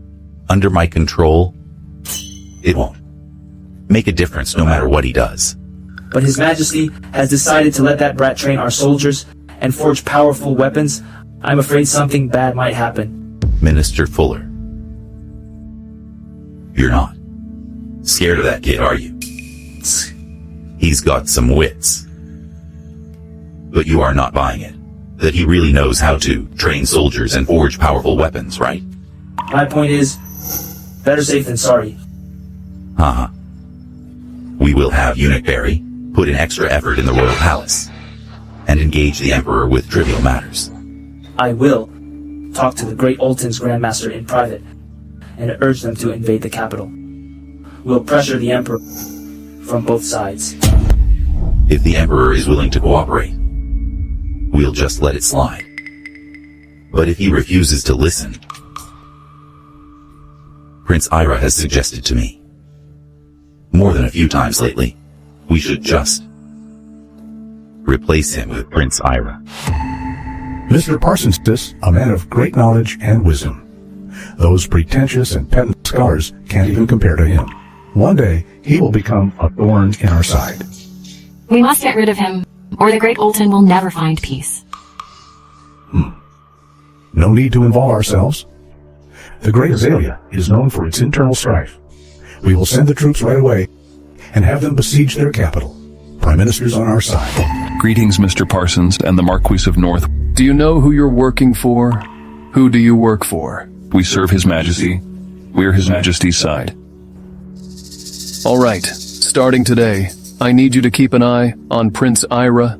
under my control. It won't make a difference no matter what he does. But His Majesty has decided to let that brat train our soldiers and forge powerful weapons. I'm afraid something bad might happen. Minister Fuller, you're not scared of that kid, are you? He's got some wits. But you are not buying it, that he really knows how to train soldiers and forge powerful weapons, right? My point is, better safe than sorry. Uh-huh. We will have Eunuch Barry put in extra effort in the royal palace and engage the Emperor with trivial matters. I will talk to the Great Olton's Grandmaster in private and urge them to invade the capital. We'll pressure the Emperor from both sides. If the Emperor is willing to cooperate, we'll just let it slide. But if he refuses to listen, Prince Ira has suggested to me, more than a few times lately, we should just replace him with Prince Ira. Mr. Parsons is a man of great knowledge and wisdom. Those pretentious and pedant scholars can't even compare to him. One day, he will become a thorn in our side. We must get rid of him, or the Great Olton will never find peace. No need to involve ourselves. The Great Azalea is known for its internal strife. We will send the troops right away and have them besiege their capital. Prime Minister's on our side. Greetings, Mr. Parsons and the Marquis of North. Do you know who you're working for? Who do you work for? We serve His Majesty. We're His Majesty's side. All right, starting today, I need you to keep an eye on Prince Ira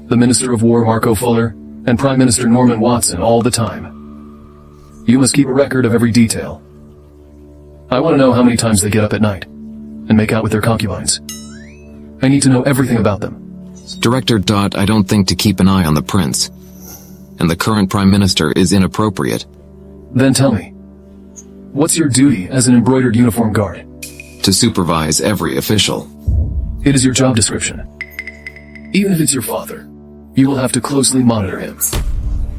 the Minister of War Marco Fuller, and Prime Minister Norman Watson all the time. You must keep a record of every detail. I want to know how many times they get up at night and make out with their concubines. I need to know everything about them. Director. I don't think to keep an eye on the prince. And the current Prime Minister is inappropriate. Then tell me, what's your duty as an embroidered uniform guard? To supervise every official. It is your job description. Even if it's your father, you will have to closely monitor him.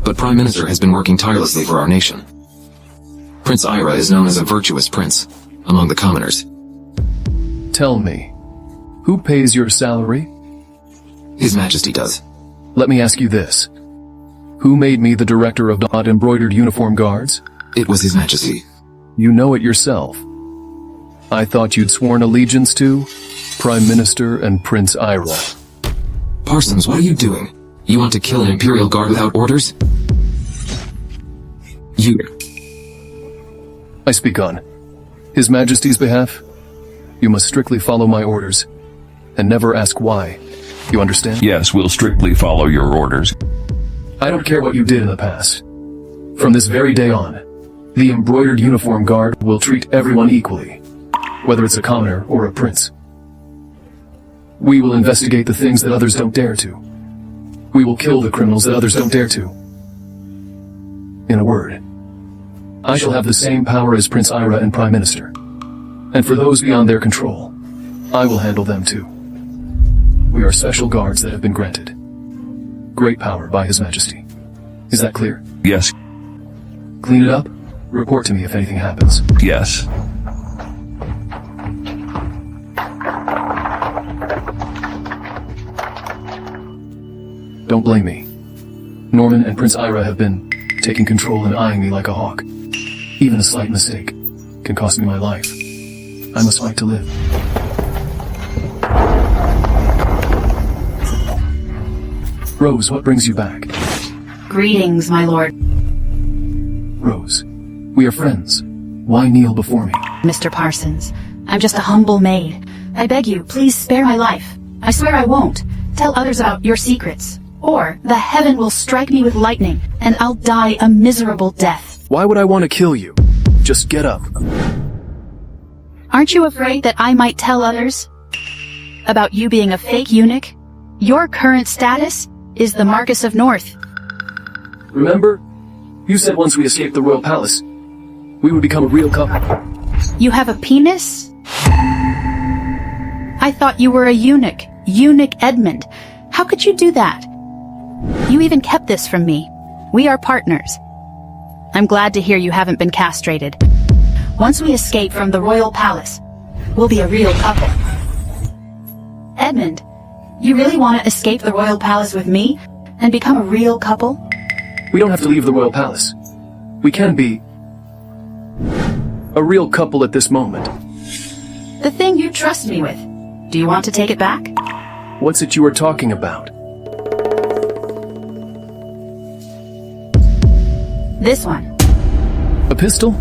But Prime Minister has been working tirelessly for our nation. Prince Ira is known as a virtuous prince among the commoners. Tell me, who pays your salary? His Majesty does. Let me ask you this. Who made me the director of embroidered uniform guards? It was His Majesty. You know it yourself. I thought you'd sworn allegiance to Prime Minister and Prince Ira. Parsons, what are you doing? You want to kill an Imperial Guard without orders? I speak on His Majesty's behalf. You must strictly follow my orders, and never ask why. You understand? Yes, we'll strictly follow your orders. I don't care what you did in the past. From this very day on, the embroidered uniform guard will treat everyone equally, whether it's a commoner or a prince. We will investigate the things that others don't dare to. We will kill the criminals that others don't dare to. In a word, I shall have the same power as Prince Ira and Prime Minister. And for those beyond their control, I will handle them too. We are special guards that have been granted great power by His Majesty. Is that clear? Yes. Clean it up. Report to me if anything happens. Yes. Don't blame me. Norman and Prince Ira have been taking control and eyeing me like a hawk. Even a slight mistake can cost me my life. I must fight to live. Rose, what brings you back? Greetings, my lord. Rose, we are friends. Why kneel before me? Mr. Parsons, I'm just a humble maid. I beg you, please spare my life. I swear I won't. Tell others about your secrets, or the heaven will strike me with lightning, and I'll die a miserable death. Why would I want to kill you? Just get up. Aren't you afraid that I might tell others about you being a fake eunuch? Your current status is the Marquis of North. Remember? You said once we escaped the royal palace, we would become a real couple. You have a penis? I thought you were a eunuch. Eunuch Edmund. How could you do that? You even kept this from me. We are partners. I'm glad to hear you haven't been castrated. Once we escape from the royal palace, we'll be a real couple. Edmund, you really want to escape the royal palace with me and become a real couple? We don't have to leave the royal palace. We can be a real couple at this moment. The thing you trust me with. Do you want to take it back? What's it you are talking about? This one. A pistol?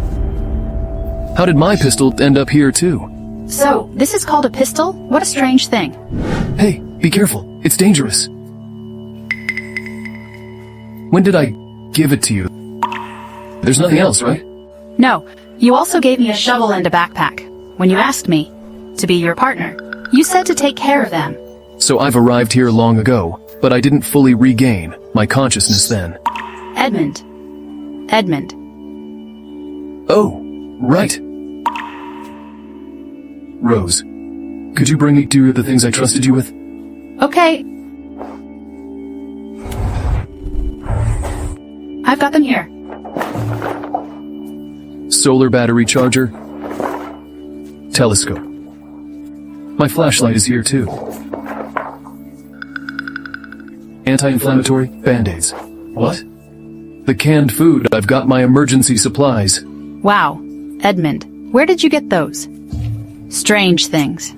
How did my pistol end up here too? So, this is called a pistol? What a strange thing. Hey, be careful. It's dangerous. When did I give it to you? There's nothing else, right? No, you also gave me a shovel and a backpack. When you asked me to be your partner, you said to take care of them. So I've arrived here long ago, but I didn't fully regain my consciousness then. Edmund. Oh, right. Rose, could you bring me to the things I trusted you with? Okay. I've got them here. Solar battery charger. Telescope. My flashlight is here too. Anti-inflammatory Band-Aids. What? The canned food. I've got my emergency supplies. Wow, Edmund, where did you get those? Strange things.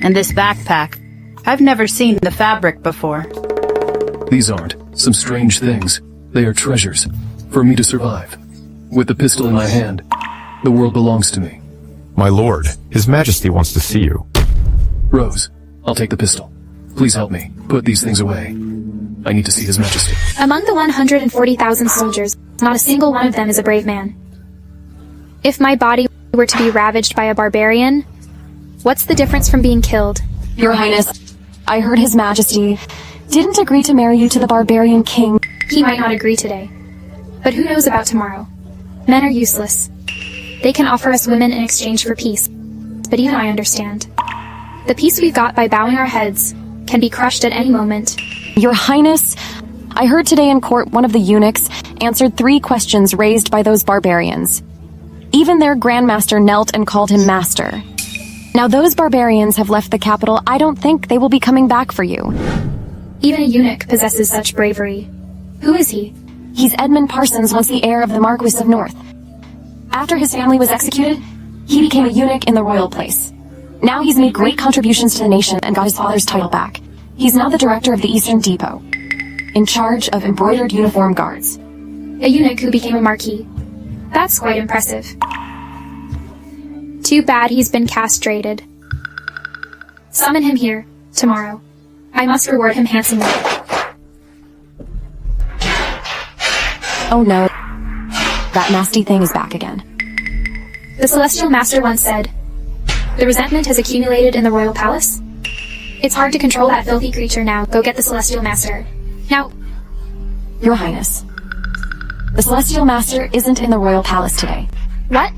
And this backpack. I've never seen the fabric before. These aren't some strange things. They are treasures for me to survive. With the pistol in my hand, the world belongs to me. My lord, His Majesty wants to see you. Rose, I'll take the pistol. Please help me put these things away. I need to see His Majesty. Among the 140,000 soldiers, not a single one of them is a brave man. If my body were to be ravaged by a barbarian, what's the difference from being killed? Your Highness, I heard His Majesty didn't agree to marry you to the barbarian king. He might not agree today. But who knows about tomorrow? Men are useless. They can offer us women in exchange for peace. But even I understand. The peace we've got by bowing our heads can be crushed at any moment. Your Highness, I heard today in court one of the eunuchs answered 3 questions raised by those barbarians. Even their grandmaster knelt and called him master. Now those barbarians have left the capital. I don't think they will be coming back for you. Even a eunuch possesses such bravery. Who is he? He's Edmund Parsons, once the heir of the Marquis of North. After his family was executed, he became a eunuch in the royal place. Now he's made great contributions to the nation and got his father's title back. He's now the director of the Eastern Depot, in charge of embroidered uniform guards. A eunuch who became a marquis. That's quite impressive. Too bad he's been castrated. Summon him here, tomorrow. I must reward him handsomely. Oh no. That nasty thing is back again. The Celestial Master once said, "The resentment has accumulated in the royal palace. It's hard to control that filthy creature now. Go get the Celestial Master. Now." Your Highness, the Celestial Master isn't in the royal palace today. What?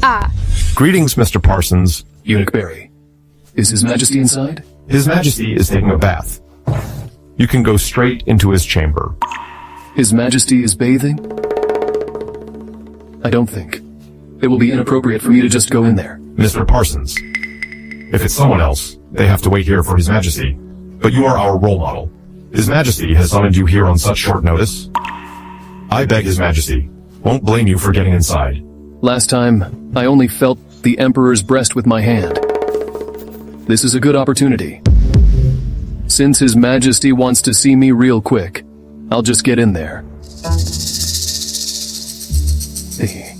Ah. Greetings, Mr. Parsons. Eunuch Barry. Is His Majesty inside? His Majesty is taking a bath. You can go straight into his chamber. His Majesty is bathing? I don't think. It will be inappropriate for me to just go in there. Mr. Parsons, if it's someone else, they have to wait here for His Majesty. But you are our role model. His Majesty has summoned you here on such short notice. I beg His Majesty, won't blame you for getting inside. Last time, I only felt the Emperor's breast with my hand. This is a good opportunity. Since His Majesty wants to see me real quick, I'll just get in there. Hey.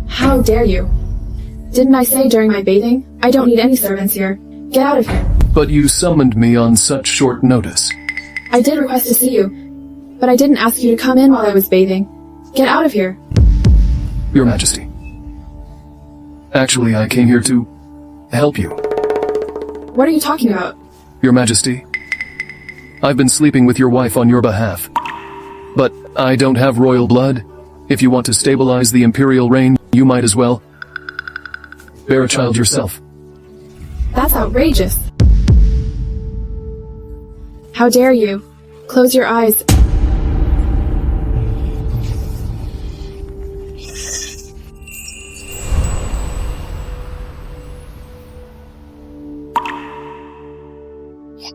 How dare you? Didn't I say during my bathing, I don't need any servants here. Get out of here. But you summoned me on such short notice. I did request to see you, but I didn't ask you to come in while I was bathing. Get out of here. Your Majesty. Actually, I came here to help you. What are you talking about? Your Majesty, I've been sleeping with your wife on your behalf. But I don't have royal blood. If you want to stabilize the imperial reign, you might as well bear a child yourself. That's outrageous. How dare you? Close your eyes.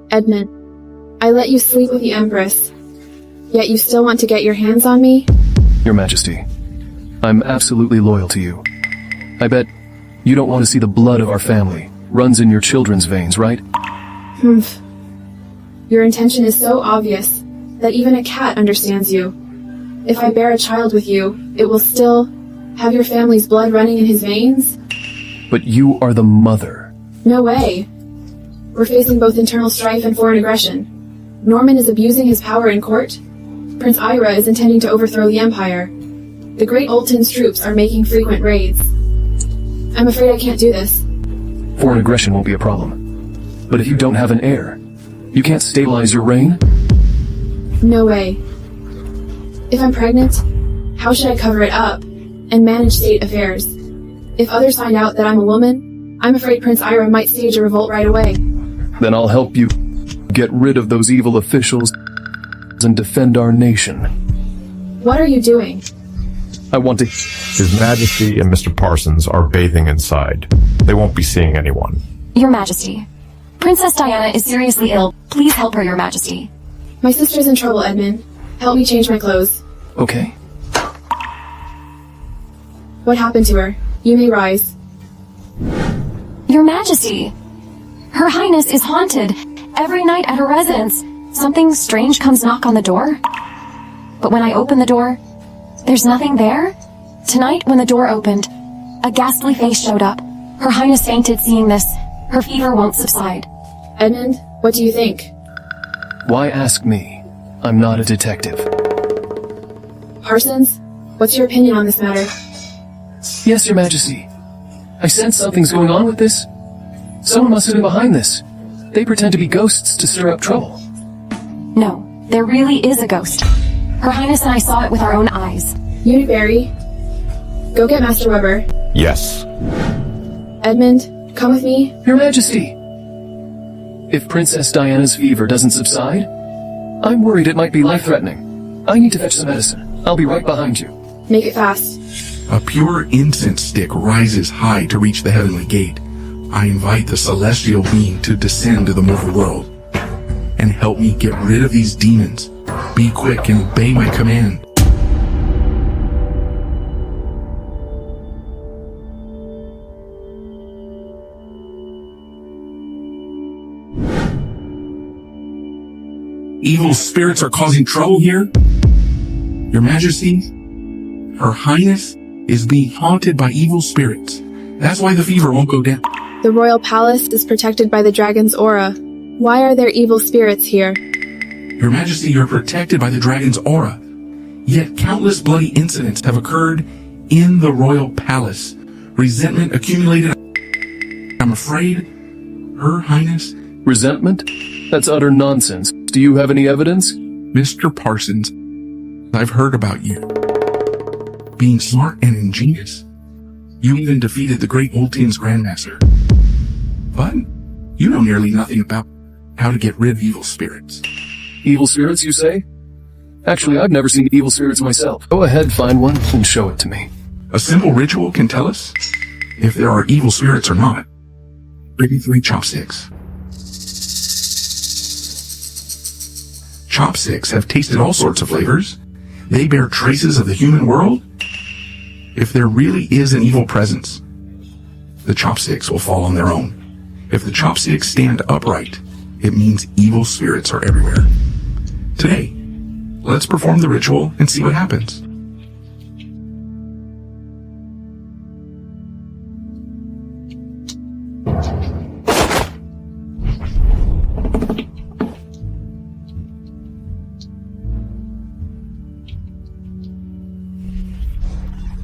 Edmund, I let you sleep with the Empress, yet you still want to get your hands on me? Your Majesty, I'm absolutely loyal to you. I bet you don't want to see the blood of our family runs in your children's veins, right? Humph. Your intention is so obvious that even a cat understands you. If I bear a child with you, it will still have your family's blood running in his veins? But you are the mother. No way. We're facing both internal strife and foreign aggression. Norman is abusing his power in court. Prince Ira is intending to overthrow the Empire. The Great Olton's troops are making frequent raids. I'm afraid I can't do this. Foreign aggression won't be a problem. But if you don't have an heir, you can't stabilize your reign? No way. If I'm pregnant, how should I cover it up and manage state affairs? If others find out that I'm a woman, I'm afraid Prince Ira might stage a revolt right away. Then I'll help you get rid of those evil officials and defend our nation. What are you doing? I want to... His Majesty and Mr. Parsons are bathing inside. They won't be seeing anyone. Your Majesty, Princess Diana is seriously ill. Please help her, Your Majesty. My sister's in trouble, Edmund. Help me change my clothes. Okay. What happened to her? You may rise. Your Majesty, Her Highness is haunted every night at her residence. something strange comes knock on the door. But when I open the door, there's nothing there. Tonight, when the door opened, a ghastly face showed up. Her Highness fainted seeing this. Her fever won't subside. Edmund, what do you think? Why ask me? I'm not a detective. Parsons, what's your opinion on this matter? Yes, Your Majesty. I sense something's going on with this. Someone must have been behind this. They pretend to be ghosts to stir up trouble. No, there really is a ghost. Her Highness and I saw it with our own eyes. Uniberry, go get Master Weber. Yes. Edmund, come with me. Your Majesty! If Princess Diana's fever doesn't subside, I'm worried it might be life-threatening. I need to fetch some medicine. I'll be right behind you. Make it fast. A pure incense stick rises high to reach the heavenly gate. I invite the celestial being to descend to the mortal world and help me get rid of these demons. Be quick and obey my command. Evil spirits are causing trouble here? Your Majesty, Her Highness is being haunted by evil spirits. That's why the fever won't go down. The royal palace is protected by the dragon's aura. Why are there evil spirits here? Your Majesty, you're protected by the dragon's aura. Yet countless bloody incidents have occurred in the royal palace. Resentment accumulated. I'm afraid, Her Highness... Resentment? That's utter nonsense. Do you have any evidence? Mr. Parsons, I've heard about you. Being smart and ingenious. You even defeated the great Oltin's Grandmaster. But you know nearly nothing about how to get rid of evil spirits. Evil spirits, you say? Actually, I've never seen evil spirits myself. Go ahead, find one, and show it to me. A simple ritual can tell us if there are evil spirits or not. Bring me 3 chopsticks. Chopsticks have tasted all sorts of flavors. They bear traces of the human world. If there really is an evil presence, the chopsticks will fall on their own. If the chopsticks stand upright, it means evil spirits are everywhere. Today, let's perform the ritual and see what happens.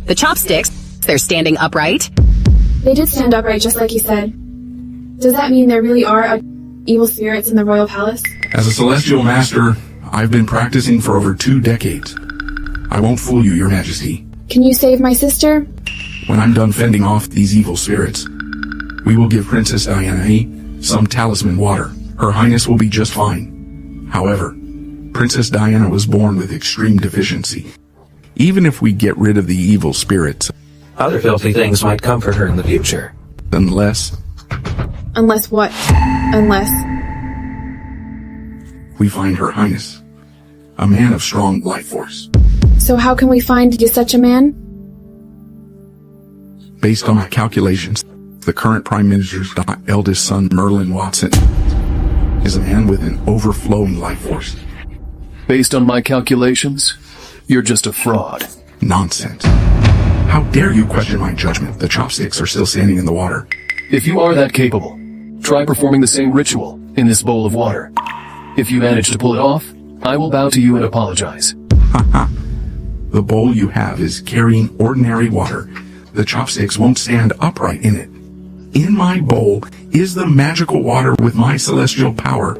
The chopsticks, they're standing upright. They did stand upright just like you said. Does that mean there really are evil spirits in the royal palace? As a celestial master, I've been practicing for over 2 decades. I won't fool you, Your Majesty. Can you save my sister? When I'm done fending off these evil spirits, we will give Princess Diana some talisman water. Her Highness will be just fine. However, Princess Diana was born with extreme deficiency. Even if we get rid of the evil spirits, other filthy things might come for her in the future. Unless what? Unless... we find Her Highness, a man of strong life force. So how can we find you such a man? Based on my calculations, the current Prime Minister's eldest son, Merlin Watson, is a man with an overflowing life force. Based on my calculations, you're just a fraud. Nonsense. How dare you question my judgment? The chopsticks are still standing in the water. If you are that capable, try performing the same ritual in this bowl of water. If you manage to pull it off, I will bow to you and apologize. Haha. The bowl you have is carrying ordinary water. The chopsticks won't stand upright in it. In my bowl is the magical water with my celestial power.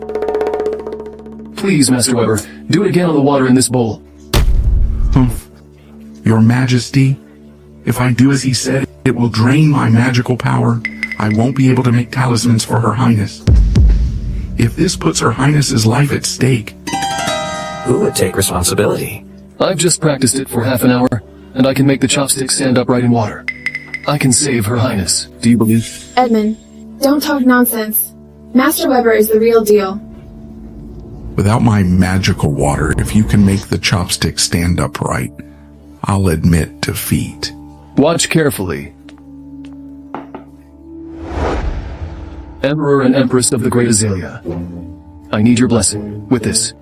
Please, Master Weber, do it again on the water in this bowl. Humph. Your Majesty, if I do as he said, it will drain my magical power. I won't be able to make talismans for Her Highness. If this puts Her Highness's life at stake... who would take responsibility? I've just practiced it for half an hour, and I can make the chopsticks stand upright in water. I can save Her Highness. Do you believe? Edmund, don't talk nonsense. Master Weber is the real deal. Without my magical water, if you can make the chopsticks stand upright, I'll admit defeat. Watch carefully. Emperor and Empress of the Great Azalea. I need your blessing with this.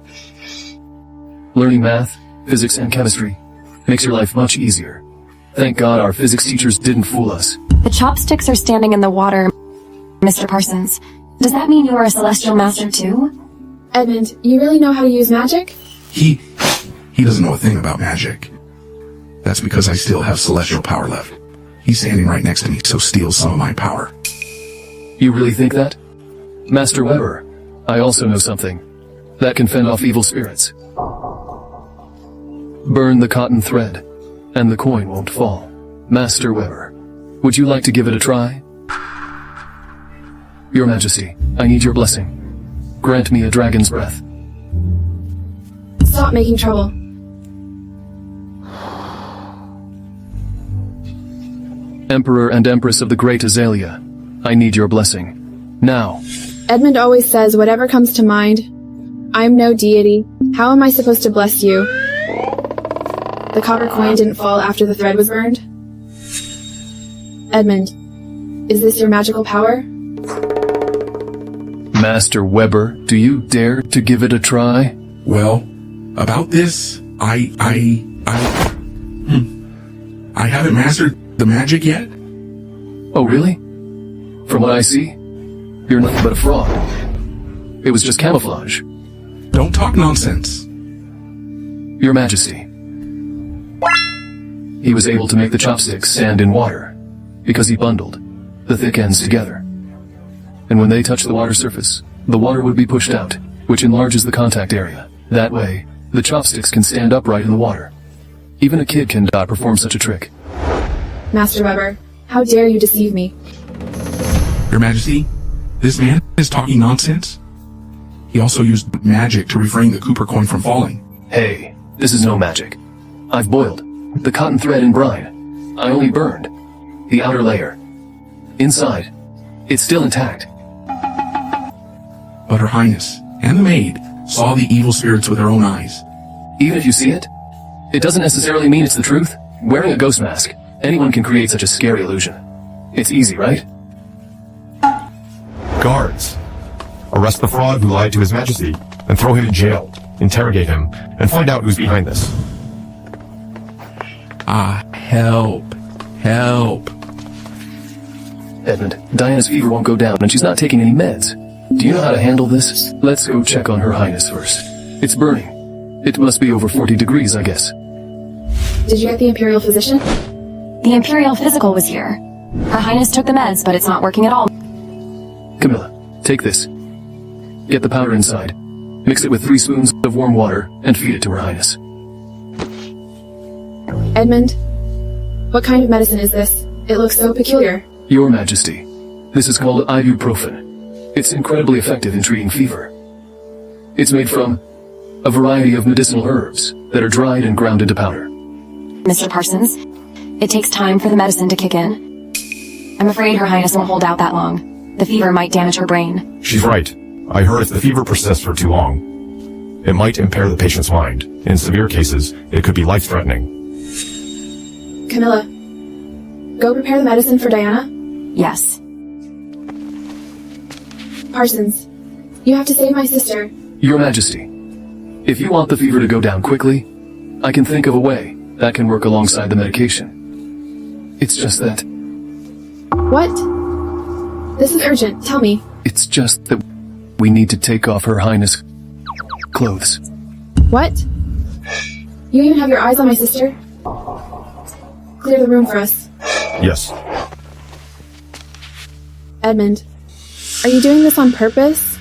Learning math, physics, and chemistry makes your life much easier. Thank God our physics teachers didn't fool us. The chopsticks are standing in the water, Mr. Parsons. Does that mean you are a celestial master too? Edmund, you really know how to use magic? He doesn't know a thing about magic. That's because I still have celestial power left. He's standing right next to me, so steals some of my power. You really think that? Master Weber, I also know something that can fend off evil spirits. Burn the cotton thread, and the coin won't fall. Master Weber, would you like to give it a try? Your Majesty, I need your blessing. Grant me a dragon's breath. Stop making trouble. Emperor and Empress of the Great Azalea, I need your blessing. Now. Edmund always says whatever comes to mind. I'm no deity. How am I supposed to bless you? The copper coin didn't fall after the thread was burned? Edmund, is this your magical power? Master Weber, do you dare to give it a try? Well, about this, I haven't mastered the magic yet. Oh, really? From what I see, you're nothing but a fraud. It was just camouflage. Don't talk nonsense. Your Majesty. He was able to make the chopsticks stand in water because he bundled the thick ends together. And when they touch the water surface, the water would be pushed out, which enlarges the contact area. That way, the chopsticks can stand upright in the water. Even a kid cannot perform such a trick. Master Weber, how dare you deceive me? Your Majesty, this man is talking nonsense. He also used magic to refrain the copper coin from falling. Hey, this is no magic. I've boiled the cotton thread in brine. I only burned the outer layer. Inside, it's still intact. But Her Highness and the maid saw the evil spirits with their own eyes. Even if you see it, it doesn't necessarily mean it's the truth. Wearing a ghost mask, anyone can create such a scary illusion. It's easy, right? Guards, arrest the fraud who lied to His Majesty and throw him in jail. Interrogate him and find out who's behind this. Help. Help. Edmund, Diana's fever won't go down and she's not taking any meds. Do you know how to handle this? Let's go check on Her Highness first. It's burning. It must be over 40 degrees, I guess. Did you get the Imperial physician? The Imperial physical was here. Her Highness took the meds, but it's not working at all. Camilla, take this. Get the powder inside. Mix it with 3 spoons of warm water and feed it to Her Highness. Edmund, what kind of medicine is this? It looks so peculiar. Your Majesty, this is called ibuprofen. It's incredibly effective in treating fever. It's made from a variety of medicinal herbs that are dried and ground into powder. Mr. Parsons, it takes time for the medicine to kick in. I'm afraid Her Highness won't hold out that long. The fever might damage her brain. She's right. I heard if the fever persists for too long, it might impair the patient's mind. In severe cases, it could be life-threatening. Camilla, go prepare the medicine for Diana? Yes. Parsons, you have to save my sister. Your Majesty, if you want the fever to go down quickly, I can think of a way that can work alongside the medication. It's just that... What? This is urgent. Tell me. It's just that we need to take off Her Highness' clothes. What? You even have your eyes on my sister? Clear the room for us. Yes. Edmund, are you doing this on purpose?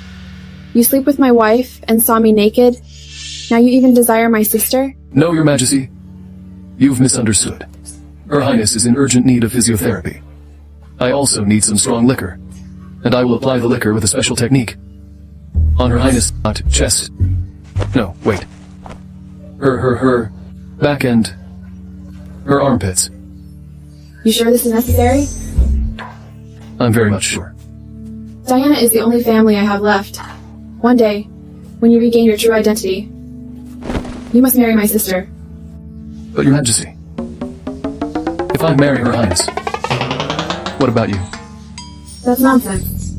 You sleep with my wife and saw me naked. Now you even desire my sister? No, Your Majesty. You've misunderstood. Her Highness is in urgent need of physiotherapy. I also need some strong liquor, and I will apply the liquor with a special technique. On Her Highness' chest. No, wait. Her back and her armpits. You sure this is necessary? I'm very much sure. Diana is the only family I have left. One day, when you regain your true identity, you must marry my sister. But Your Majesty, if I marry Her Highness, what about you? That's nonsense.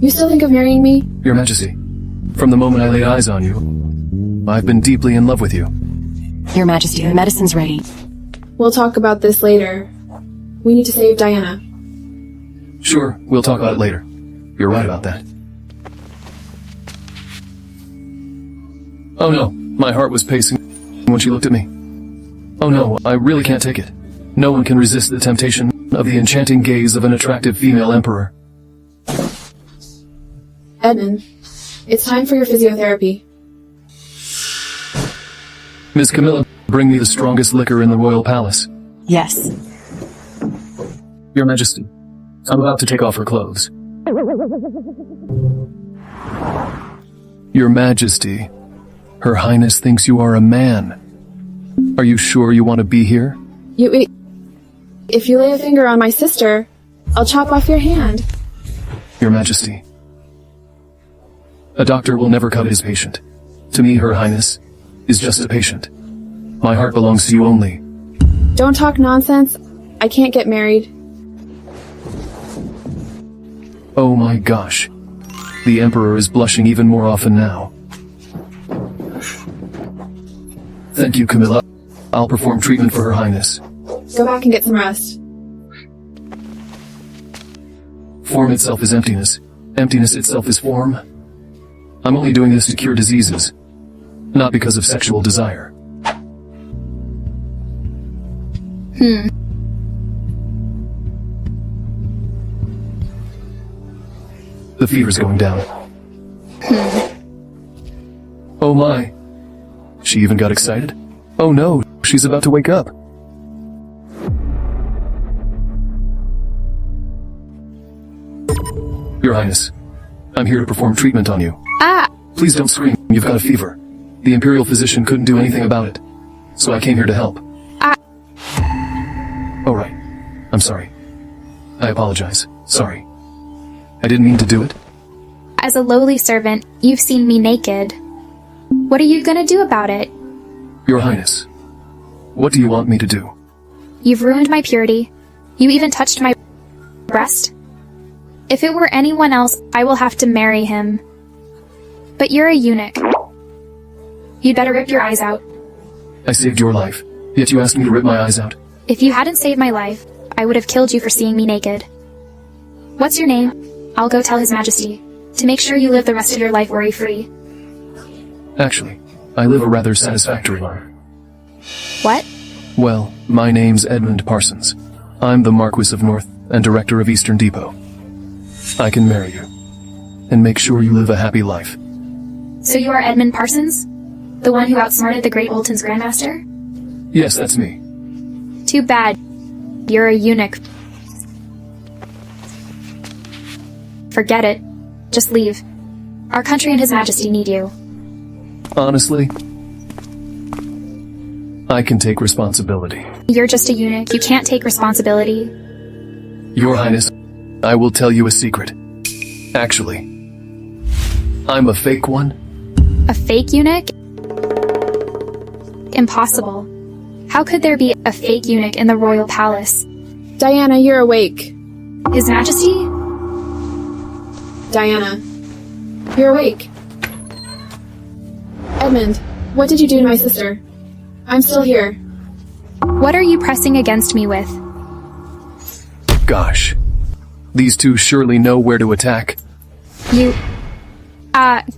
You still think of marrying me? Your Majesty, From the moment I laid eyes on you, I've been deeply in love with you. Your Majesty, the medicine's ready. We'll talk about this later. We need to save Diana. Sure, we'll talk about it later. You're right about that. Oh no, my heart was pacing when she looked at me. Oh no, I really can't take it. No one can resist the temptation of the enchanting gaze of an attractive female emperor. Edmund, it's time for your physiotherapy. Miss Camilla, bring me the strongest liquor in the royal palace. Yes. Your Majesty, I'm about to take off her clothes. Your Majesty, Her Highness thinks you are a man. Are you sure you want to be here? If you lay a finger on my sister, I'll chop off your hand. Your Majesty, a doctor will never covet his patient. To me, Her Highness is just a patient. My heart belongs to you only. Don't talk nonsense. I can't get married. Oh my gosh. The Emperor is blushing even more often now. Thank you, Camilla. I'll perform treatment for Her Highness. Go back and get some rest. Form itself is emptiness. Emptiness itself is form. I'm only doing this to cure diseases, not because of sexual desire. The fever's going down. Oh my. She even got excited? Oh no, she's about to wake up. Your Highness, I'm here to perform treatment on you. Please don't scream, you've got a fever. The Imperial physician couldn't do anything about it, so I came here to help. Oh right, I'm sorry. I apologize, sorry. I didn't mean to do it. As a lowly servant, you've seen me naked. What are you gonna do about it? Your Highness, what do you want me to do? You've ruined my purity. You even touched my breast. If it were anyone else, I will have to marry him. But you're a eunuch. You'd better rip your eyes out. I saved your life, yet you asked me to rip my eyes out. If you hadn't saved my life, I would have killed you for seeing me naked. What's your name? I'll go tell His Majesty, to make sure you live the rest of your life worry-free. Actually, I live a rather satisfactory life. What? Well, my name's Edmund Parsons. I'm the Marquis of North and Director of Eastern Depot. I can marry you, and make sure you live a happy life. So you are Edmund Parsons? The one who outsmarted the Great Olton's Grandmaster? Yes, that's me. Too bad. You're a eunuch. Forget it. Just leave. Our country and His Majesty need you. Honestly, I can take responsibility. You're just a eunuch. You can't take responsibility. Your Highness, I will tell you a secret. Actually, I'm a fake one. A fake eunuch? Impossible. How could there be a fake eunuch in the royal palace? Diana, you're awake. His Majesty? Diana, you're awake. Edmund, what did you do to my sister? I'm still here. What are you pressing against me with? Gosh. These two surely know where to attack. You...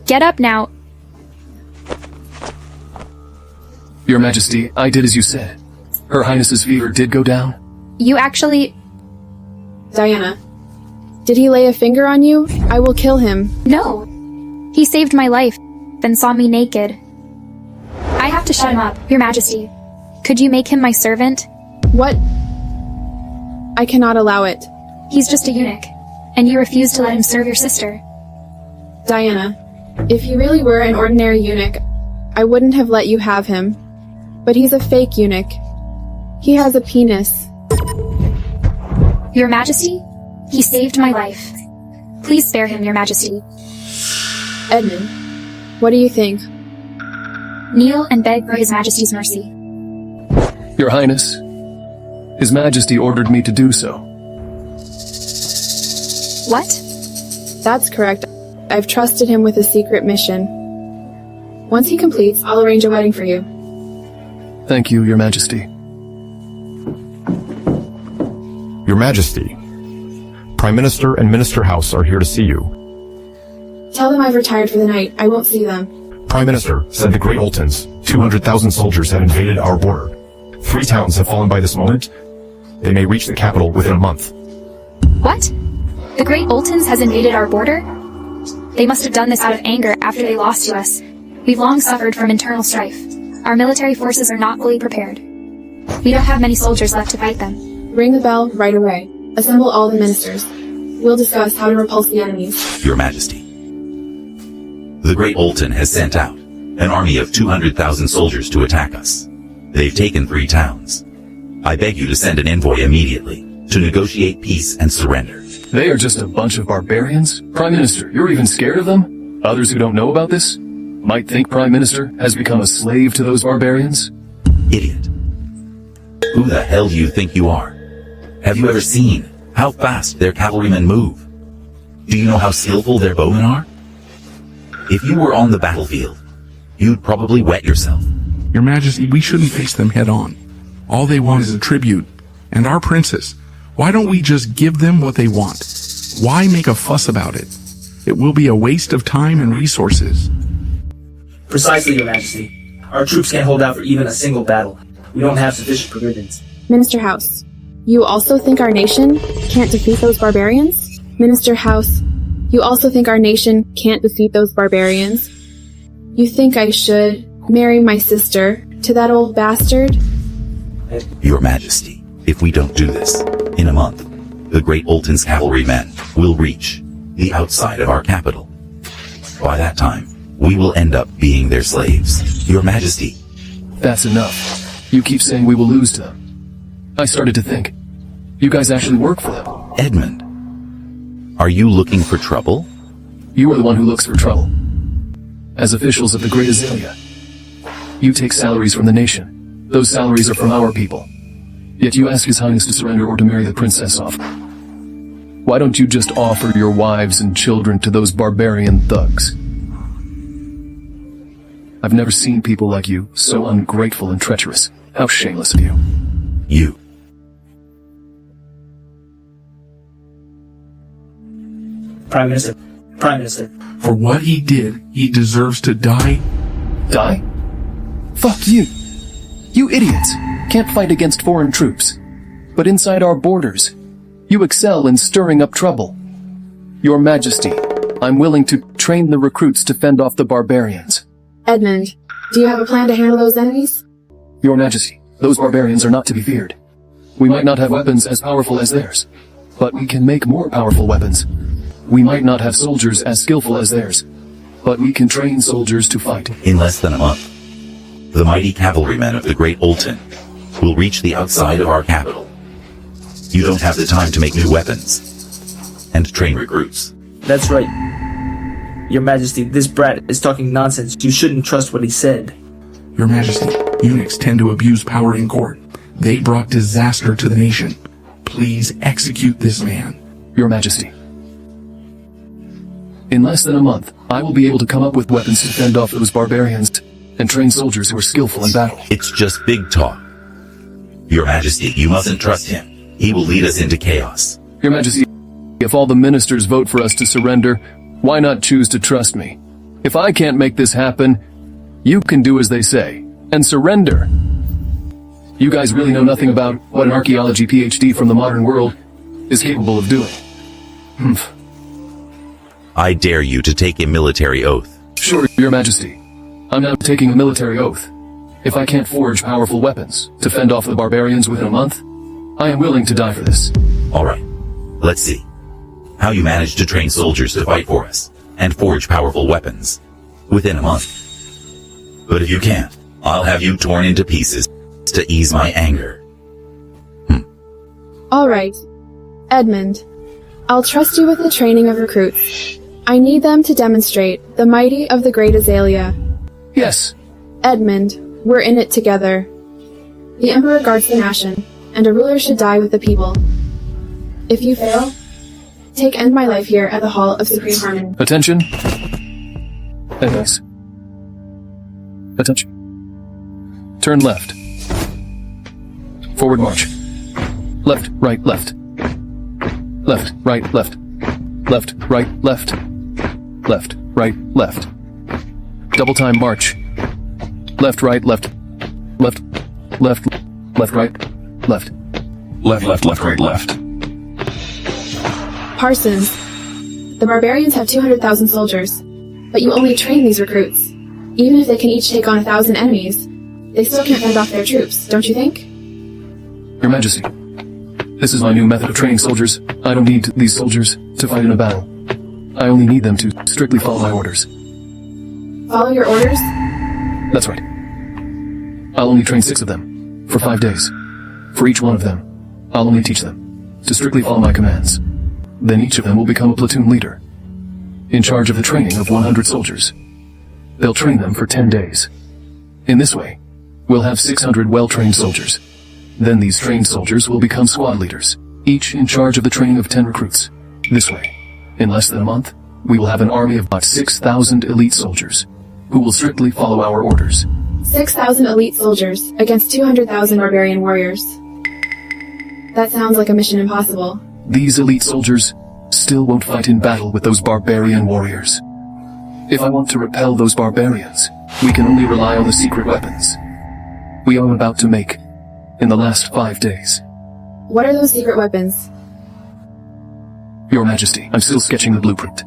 get up now. Your Majesty, I did as you said. Her Highness's fever did go down. You actually... Diana, did he lay a finger on you? I will kill him. No. He saved my life, then saw me naked. I have to shut him up, Your Majesty. Could you make him my servant? What? I cannot allow it. He's just a eunuch, and you refuse to let him serve your sister. Diana, if he really were an ordinary eunuch, I wouldn't have let you have him. But he's a fake eunuch. He has a penis. Your Majesty, he saved my life. Please spare him, Your Majesty. Edmund, what do you think? Kneel and beg for His Majesty's mercy. Your Highness, His Majesty ordered me to do so. What? That's correct. I've trusted him with a secret mission. Once he completes, I'll arrange a wedding for you. Thank you, Your Majesty. Your Majesty, Prime Minister and Minister House are here to see you. Tell them I've retired for the night. I won't see them. Prime Minister said the Great Oltons, 200,000 soldiers have invaded our border. 3 towns have fallen by this moment. They may reach the capital within a month. What? The Great Oltons has invaded our border? They must have done this out of anger after they lost to us. We've long suffered from internal strife. Our military forces are not fully prepared. We don't have many soldiers left to fight them. Ring the bell right away. Assemble all the ministers. We'll discuss how to repulse the enemies. Your Majesty, the Great Olton has sent out an army of 200,000 soldiers to attack us. They've taken 3 towns. I beg you to send an envoy immediately to negotiate peace and surrender. They are just a bunch of barbarians? Prime Minister, you're even scared of them? Others who don't know about this might think Prime Minister has become a slave to those barbarians? Idiot. Who the hell do you think you are? Have you ever seen how fast their cavalrymen move? Do you know how skillful their bowmen are? If you were on the battlefield, you'd probably wet yourself. Your Majesty, we shouldn't face them head on. All they want is a tribute, and our princess. Why don't we just give them what they want? Why make a fuss about it? It will be a waste of time and resources. Precisely, Your Majesty. Our troops can't hold out for even a single battle. We don't have sufficient provisions. Minister House, you also think our nation can't defeat those barbarians? Minister House, you also think our nation can't defeat those barbarians? You think I should marry my sister to that old bastard? Your Majesty, if we don't do this, in a month, the Great Olton's cavalrymen will reach the outside of our capital. By that time, we will end up being their slaves. Your Majesty. That's enough. You keep saying we will lose to them. I started to think, you guys actually work for them. Edmund, are you looking for trouble? You are the one who looks for trouble. As officials of the Great Azalea, you take salaries from the nation. Those salaries are from our people. Yet you ask His Highness to surrender or to marry the princess off. Why don't you just offer your wives and children to those barbarian thugs? I've never seen people like you, so ungrateful and treacherous. How shameless of you. You. Prime Minister. For what he did, he deserves to die. Die? Fuck you. You idiots can't fight against foreign troops. But inside our borders, you excel in stirring up trouble. Your Majesty, I'm willing to train the recruits to fend off the barbarians. Edmund, do you have a plan to handle those enemies? Your Majesty, those barbarians are not to be feared. We might not have weapons as powerful as theirs, but we can make more powerful weapons. We might not have soldiers as skillful as theirs, but we can train soldiers to fight. In less than a month, the mighty cavalrymen of the Great Olton will reach the outside of our capital. You don't have the time to make new weapons and train recruits. That's right. Your Majesty, this brat is talking nonsense. You shouldn't trust what he said. Your Majesty, eunuchs tend to abuse power in court. They brought disaster to the nation. Please execute this man. Your Majesty. In less than a month, I will be able to come up with weapons to fend off those barbarians and train soldiers who are skillful in battle. It's just big talk. Your Majesty, you mustn't trust him. He will lead us into chaos. Your Majesty, if all the ministers vote for us to surrender, why not choose to trust me? If I can't make this happen, you can do as they say, and surrender. You guys really know nothing about what an archaeology PhD from the modern world is capable of doing. Humph. I dare you to take a military oath. Sure, Your Majesty. I'm now taking a military oath. If I can't forge powerful weapons to fend off the barbarians within a month, I am willing to die for this. All right. Let's see how you manage to train soldiers to fight for us and forge powerful weapons within a month. But if you can't, I'll have you torn into pieces to ease my anger. All right. Edmund, I'll trust you with the training of recruits. I need them to demonstrate the mighty of the Great Azalea. Yes. Edmund, we're in it together. The Emperor guards the nation, and a ruler should die with the people. If you fail, Take End My Life here at the Hall of Supreme Harmony. Attention. Enemies. Attention. Turn left. Forward march. Left, right, left. Left, right, left. Left, right, left. Left, right, left. Double time march. Left, right, left. Left, left, left, right, left. Left, right, left. Parsons, the barbarians have 200,000 soldiers, but you only train these recruits. Even if they can each take on 1,000 enemies, they still can't fend off their troops, don't you think? Your Majesty, this is my new method of training soldiers. I don't need these soldiers to fight in a battle. I only need them to strictly follow my orders. Follow your orders? That's right. I'll only train 6 of them, for 5 days. For each one of them, I'll only teach them to strictly follow my commands. Then each of them will become a platoon leader, in charge of the training of 100 soldiers. They'll train them for 10 days. In this way, we'll have 600 well-trained soldiers. Then these trained soldiers will become squad leaders, each in charge of the training of 10 recruits. This way, in less than a month, we will have an army of about 6,000 elite soldiers, who will strictly follow our orders. 6,000 elite soldiers against 200,000 barbarian warriors. That sounds like a mission impossible. These elite soldiers still won't fight in battle with those barbarian warriors. If I want to repel those barbarians, we can only rely on the secret weapons we are about to make in the last 5 days. What are those secret weapons? Your Majesty, I'm still sketching the blueprint,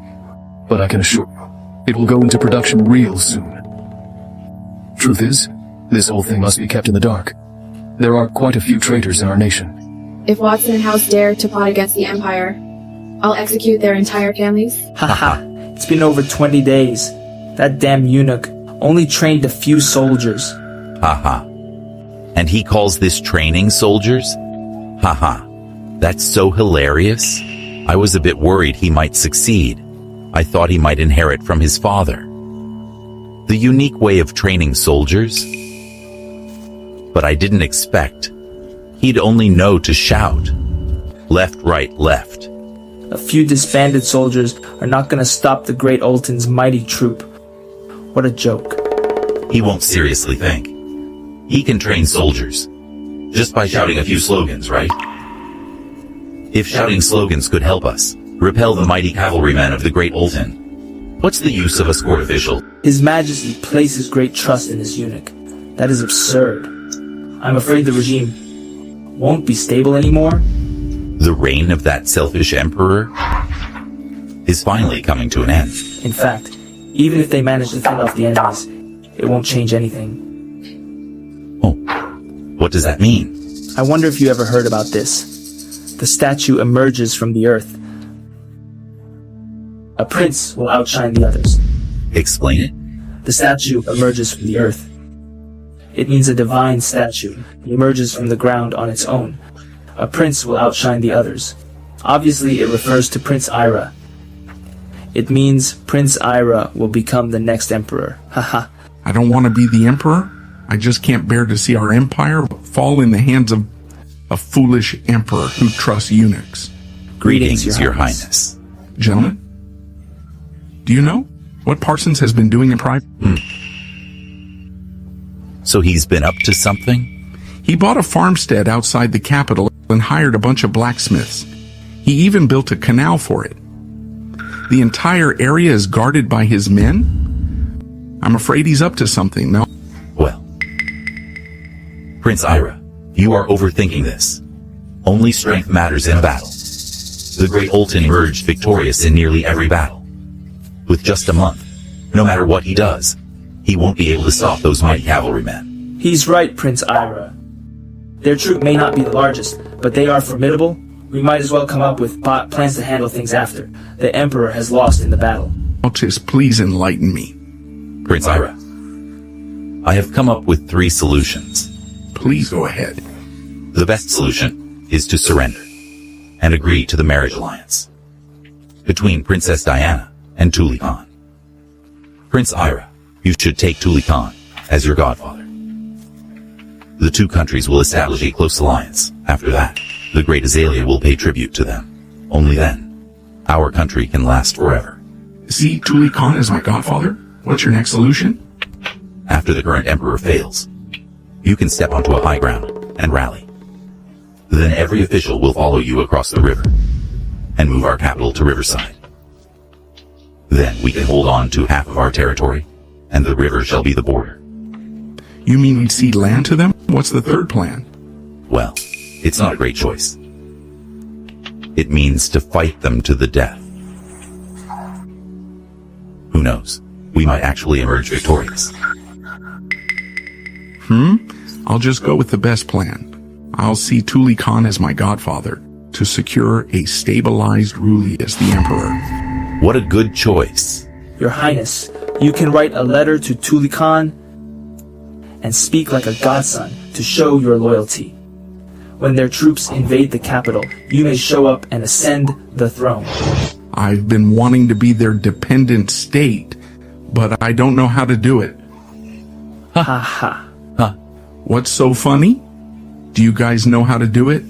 but I can assure you, it will go into production real soon. Truth is, this whole thing must be kept in the dark. There are quite a few traitors in our nation. If Watson and House dare to plot against the Empire, I'll execute their entire families. Haha, it's been over 20 days. That damn eunuch only trained a few soldiers. Haha. And he calls this training soldiers? Haha. That's so hilarious. I was a bit worried he might succeed. I thought he might inherit from his father the unique way of training soldiers. But I didn't expect he'd only know to shout. Left, right, left. A few disbanded soldiers are not gonna stop the Great Olton's mighty troop. What a joke. He won't seriously think. He can train soldiers just by shouting a few slogans, right? If shouting slogans could help us repel the mighty cavalrymen of the Great Olton, what's the use of a court official? His Majesty places great trust in this eunuch. That is absurd. I'm afraid the regime won't be stable anymore. The reign of that selfish emperor is finally coming to an end. In fact, even if they manage to fend off the enemies, it won't change anything. Oh, what does that mean? I wonder if you ever heard about this. The statue emerges from the earth. A prince will outshine the others. Explain it. The statue emerges from the earth. It means a divine statue. It emerges from the ground on its own. A prince will outshine the others. Obviously, it refers to Prince Ira. It means Prince Ira will become the next emperor. Haha. I don't want to be the emperor. I just can't bear to see our empire fall in the hands of a foolish emperor who trusts eunuchs. Greetings, Your Highness. Gentlemen, do you know what Parsons has been doing in private? So he's been up to something? He bought a farmstead outside the capital and hired a bunch of blacksmiths. He even built a canal for it. The entire area is guarded by his men. I'm afraid he's up to something, no? Well, Prince Ira, you are overthinking this. Only strength matters in a battle. The Great Olton emerged victorious in nearly every battle. With just a month, no matter what he does, he won't be able to stop those mighty cavalrymen. He's right, Prince Ira. Their troop may not be the largest, but they are formidable. We might as well come up with plans to handle things after. The Emperor has lost in the battle. Altis, please enlighten me. Prince Ira, I have come up with 3 solutions. Please go ahead. The best solution is to surrender and agree to the marriage alliance between Princess Diana and Tuli Khan. Prince Ira, you should take Tuli Khan as your godfather. The 2 countries will establish a close alliance. After that, the Great Azalea will pay tribute to them. Only then, Our country can last forever. See Tuli Khan as my godfather? What's your next solution? After the current emperor fails, you can step onto a high ground and rally. Then every official will follow you across the river and move our capital to Riverside. Then we can hold on to half of our territory, and the river shall be the border. You mean we'd cede land to them? What's the third plan? Well, it's not a great choice. It means to fight them to the death. Who knows? We might actually emerge victorious. I'll just go with the best plan. I'll see Tuli Khan as my godfather to secure a stabilized rule as the emperor. What a good choice. Your Highness, you can write a letter to Tuli Khan and speak like a godson to show your loyalty. When their troops invade the capital, you may show up and ascend the throne. I've been wanting to be their dependent state, but I don't know how to do it. Ha ha. What's so funny? Do you guys know how to do it?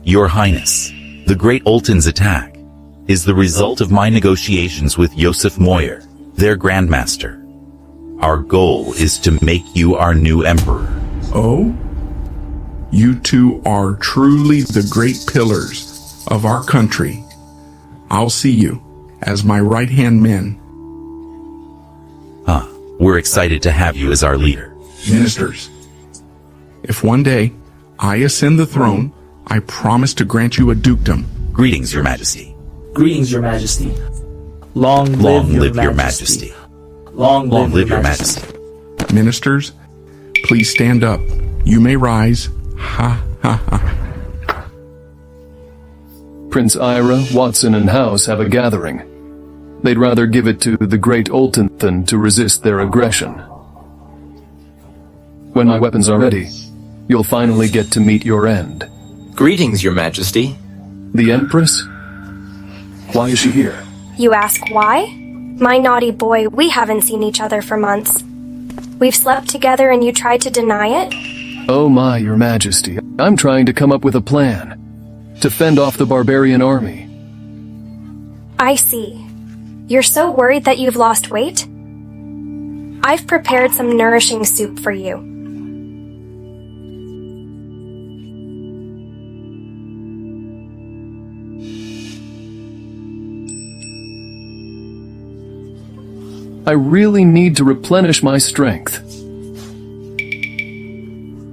Your Highness, the Great Olten's attack is the result of my negotiations with Joseph Moyer, their Grandmaster. Our goal is to make you our new emperor. Oh? You two are truly the great pillars of our country. I'll see you as my right-hand men. We're excited to have you as our leader. Ministers, if one day I ascend the throne, I promise to grant you a dukedom. Greetings, Your Majesty. Greetings, Your Majesty. Long live your Majesty. Long live your Majesty. Ministers, please stand up. You may rise. Ha ha ha. Prince Ira, Watson, and House have a gathering. They'd rather give it to the Great Olten than to resist their aggression. When my weapons are ready, you'll finally get to meet your end. Greetings, Your Majesty. The Empress? Why is she here? You ask why? My naughty boy, we haven't seen each other for months. We've slept together and you tried to deny it? Oh my, Your Majesty, I'm trying to come up with a plan to fend off the barbarian army. I see. You're so worried that you've lost weight? I've prepared some nourishing soup for you. I really need to replenish my strength.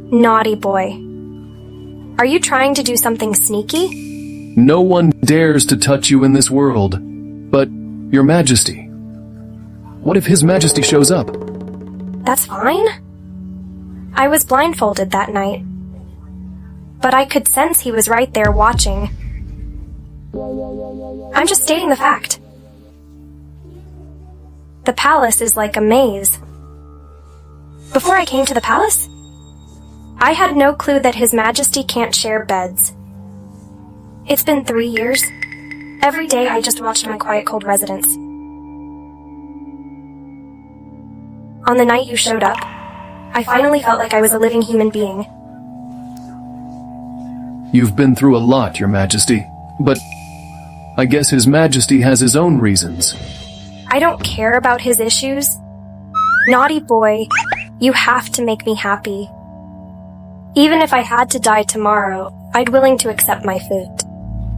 Naughty boy. Are you trying to do something sneaky? No one dares to touch you in this world. But, Your Majesty, what if His Majesty shows up? That's fine. I was blindfolded that night. But I could sense he was right there watching. I'm just stating the fact. The palace is like a maze. Before I came to the palace, I had no clue that His Majesty can't share beds. It's been 3 years. Every day I just watched my quiet, cold residence. On the night you showed up, I finally felt like I was a living human being. You've been through a lot, Your Majesty, but I guess His Majesty has his own reasons. I don't care about his issues. Naughty boy, you have to make me happy. Even if I had to die tomorrow, I'd willing to accept my fate.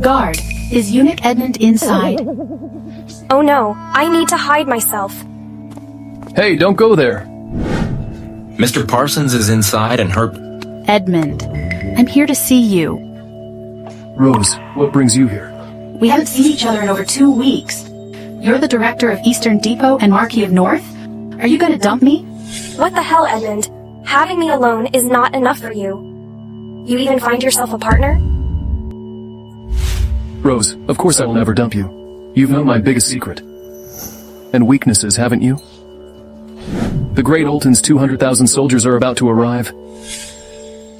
Guard, is eunuch Edmund inside? Oh no, I need to hide myself. Hey, don't go there. Mr. Parsons is inside and her... Edmund, I'm here to see you. Rose, what brings you here? We haven't seen each other in over 2 weeks. You're the director of Eastern Depot and Marquis of North? Are you gonna dump me? What the hell, Edmund? Having me alone is not enough for you. You even find yourself a partner? Rose, of course I will never dump you. You've known my biggest secret. And weaknesses, haven't you? The Great Olten's 200,000 soldiers are about to arrive.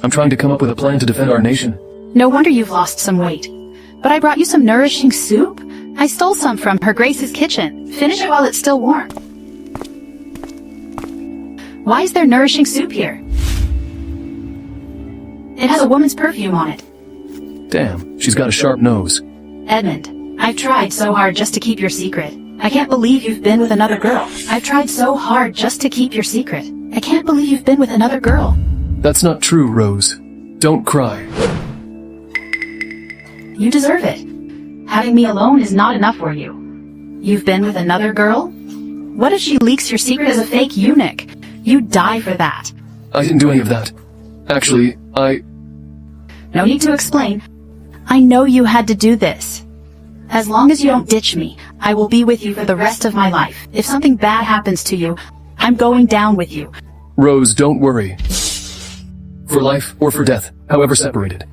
I'm trying to come up with a plan to defend our nation. No wonder you've lost some weight. But I brought you some nourishing soup. I stole some from Her Grace's kitchen. Finish it while it's still warm. Why is there nourishing soup here? It has a woman's perfume on it. Damn, she's got a sharp nose. Edmund, I've tried so hard just to keep your secret. I can't believe you've been with another girl. I've tried so hard just to keep your secret. I can't believe you've been with another girl. That's not true, Rose. Don't cry. You deserve it. Having me alone is not enough for you. You've been with another girl? What if she leaks your secret as a fake eunuch? You'd die for that. I didn't do any of that. Actually, No need to explain. I know you had to do this. As long as you don't ditch me, I will be with you for the rest of my life. If something bad happens to you, I'm going down with you. Rose, don't worry. For life or for death, however separated.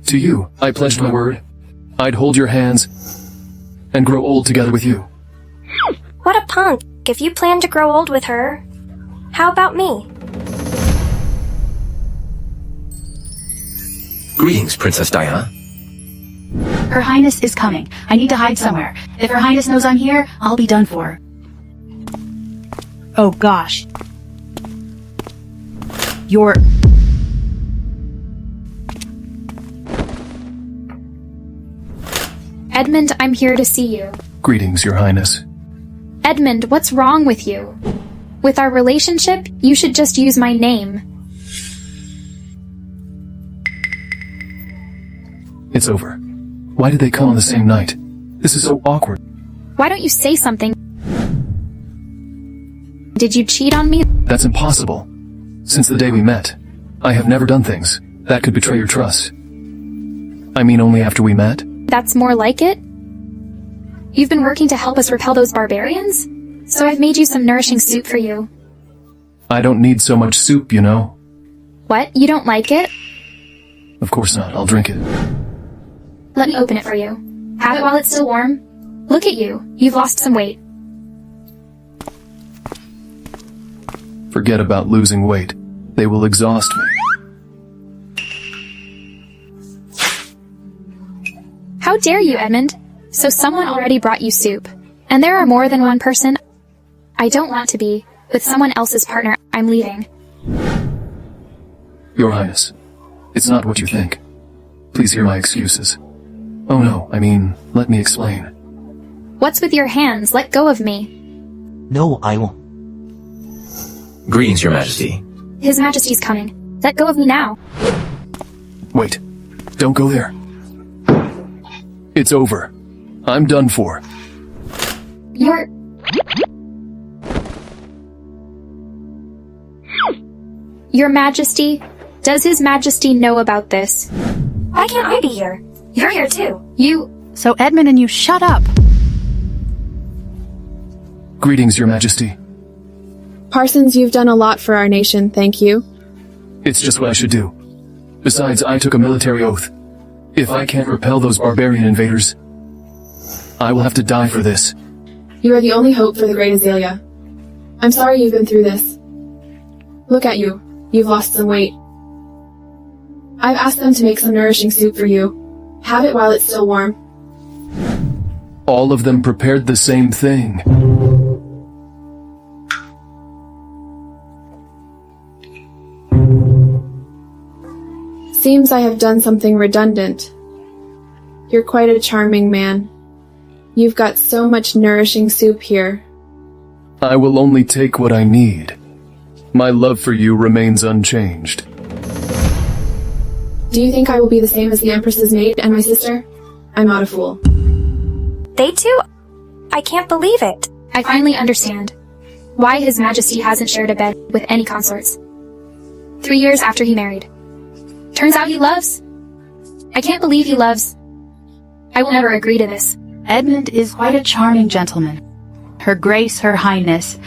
To you, I pledged my word. I'd hold your hands and grow old together with you. What a punk. If you plan to grow old with her, how about me? Greetings, Princess Diana. Her Highness is coming. I need to hide somewhere. If Her Highness knows I'm here, I'll be done for. Oh gosh. You're... Edmund, I'm here to see you. Greetings, Your Highness. Edmund, what's wrong with you? With our relationship, you should just use my name. It's over. Why did they come on the same night? This is so awkward. Why don't you say something? Did you cheat on me? That's impossible. Since the day we met, I have never done things that could betray your trust. I mean, only after we met? That's more like it? You've been working to help us repel those barbarians? So I've made you some nourishing soup for you. I don't need so much soup, you know. What? You don't like it? Of course not. I'll drink it. Let me open it for you. Have it while it's still warm. Look at you. You've lost some weight. Forget about losing weight. They will exhaust me. How dare you, Edmund? So someone already brought you soup. And there are more than one person. I don't want to be with someone else's partner. I'm leaving. Your Highness, it's not what you think. Please hear my excuses. Oh no, I mean, let me explain. What's with your hands? Let go of me. No, I won't. Greetings, Your Majesty. His Majesty's coming. Let go of me now. Wait, don't go there. It's over. I'm done for. You're... Your Majesty, does His Majesty know about this? Why can't I be here? You're here too. So Edmund and you shut up. Greetings, Your Majesty. Parsons, you've done a lot for our nation, thank you. It's just what I should do. Besides, I took a military oath. If I can't repel those barbarian invaders, I will have to die for this. You are the only hope for the Great Azalea. I'm sorry you've been through this. Look at you. You've lost some weight. I've asked them to make some nourishing soup for you. Have it while it's still warm. All of them prepared the same thing. Seems I have done something redundant. You're quite a charming man. You've got so much nourishing soup here. I will only take what I need. My love for you remains unchanged. Do you think I will be the same as the Empress's maid and my sister? I'm not a fool. They too? I can't believe it. I finally understand why His Majesty hasn't shared a bed with any consorts. 3 years after he married. Turns out he loves. I can't believe he loves. I will never agree to this. Edmund is quite a charming gentleman. Her Grace, Her Highness,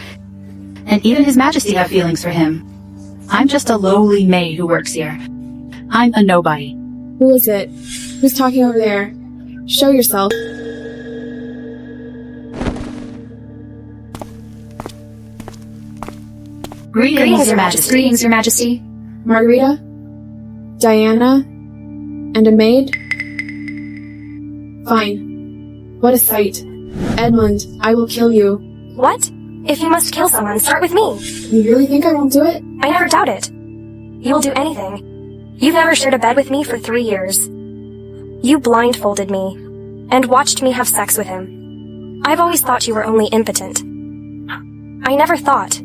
and even His Majesty have feelings for him. I'm just a lowly maid who works here. I'm a nobody. Who is it? Who's talking over there? Show yourself. Greetings, Your Majesty. Greetings, Your Majesty. Margarita? Diana? And a maid? Fine. What a sight. Edmund, I will kill you. What? If you must kill someone, start with me. You really think I won't do it? I never doubt it. You will do anything. You've never shared a bed with me for 3 years. You blindfolded me, and watched me have sex with him. I've always thought you were only impotent. I never thought.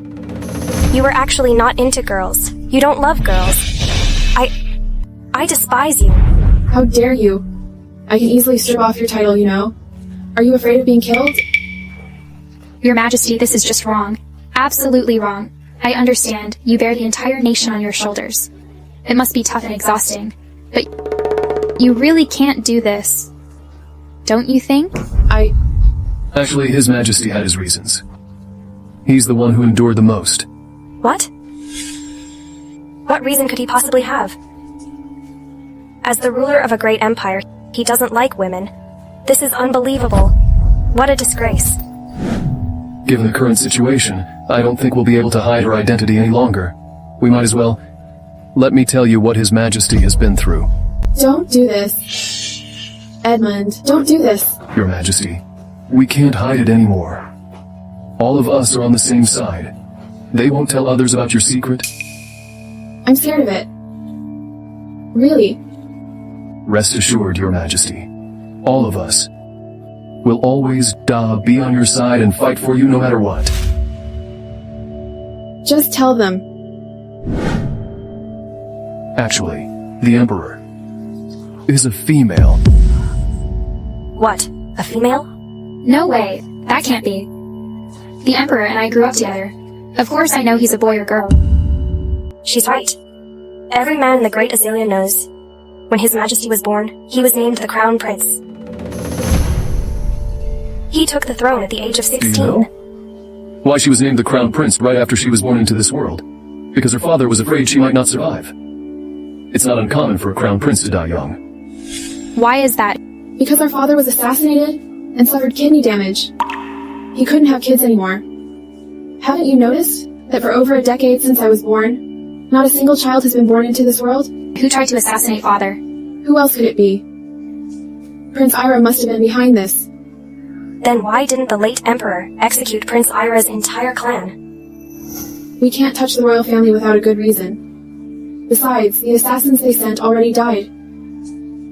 You were actually not into girls. You don't love girls. I despise you. How dare you? I can easily strip off your title, you know. Are you afraid of being killed? Your Majesty, this is just wrong. Absolutely wrong. I understand. You bear the entire nation on your shoulders. It must be tough and exhausting. But you really can't do this. Don't you think? Actually, His Majesty had his reasons. He's the one who endured the most. What? What reason could he possibly have? As the ruler of a great empire, he doesn't like women. This is unbelievable. What a disgrace. Given the current situation, I don't think we'll be able to hide her identity any longer. We might as well. Let me tell you what His Majesty has been through. Don't do this. Edmund, don't do this. Your Majesty, we can't hide it anymore. All of us are on the same side. They won't tell others about your secret. I'm scared of it. Really. Rest assured, Your Majesty. All of us will always be on your side and fight for you no matter what. Just tell them. Actually, the Emperor is a female. What? A female? No way. That can't be. The Emperor and I grew up together. Of course I know he's a boy or girl. She's right. Every man in the Great Azalea knows. When His Majesty was born, he was named the Crown Prince. He took the throne at the age of 16. Do you know why she was named the Crown Prince right after she was born into this world? Because her father was afraid she might not survive. It's not uncommon for a Crown Prince to die young. Why is that? Because our father was assassinated and suffered kidney damage. He couldn't have kids anymore. Haven't you noticed that for over a decade since I was born, not a single child has been born into this world? Who tried to assassinate father? Who else could it be? Prince Ira must have been behind this. Then why didn't the late Emperor execute Prince Ira's entire clan? We can't touch the royal family without a good reason. Besides, the assassins they sent already died.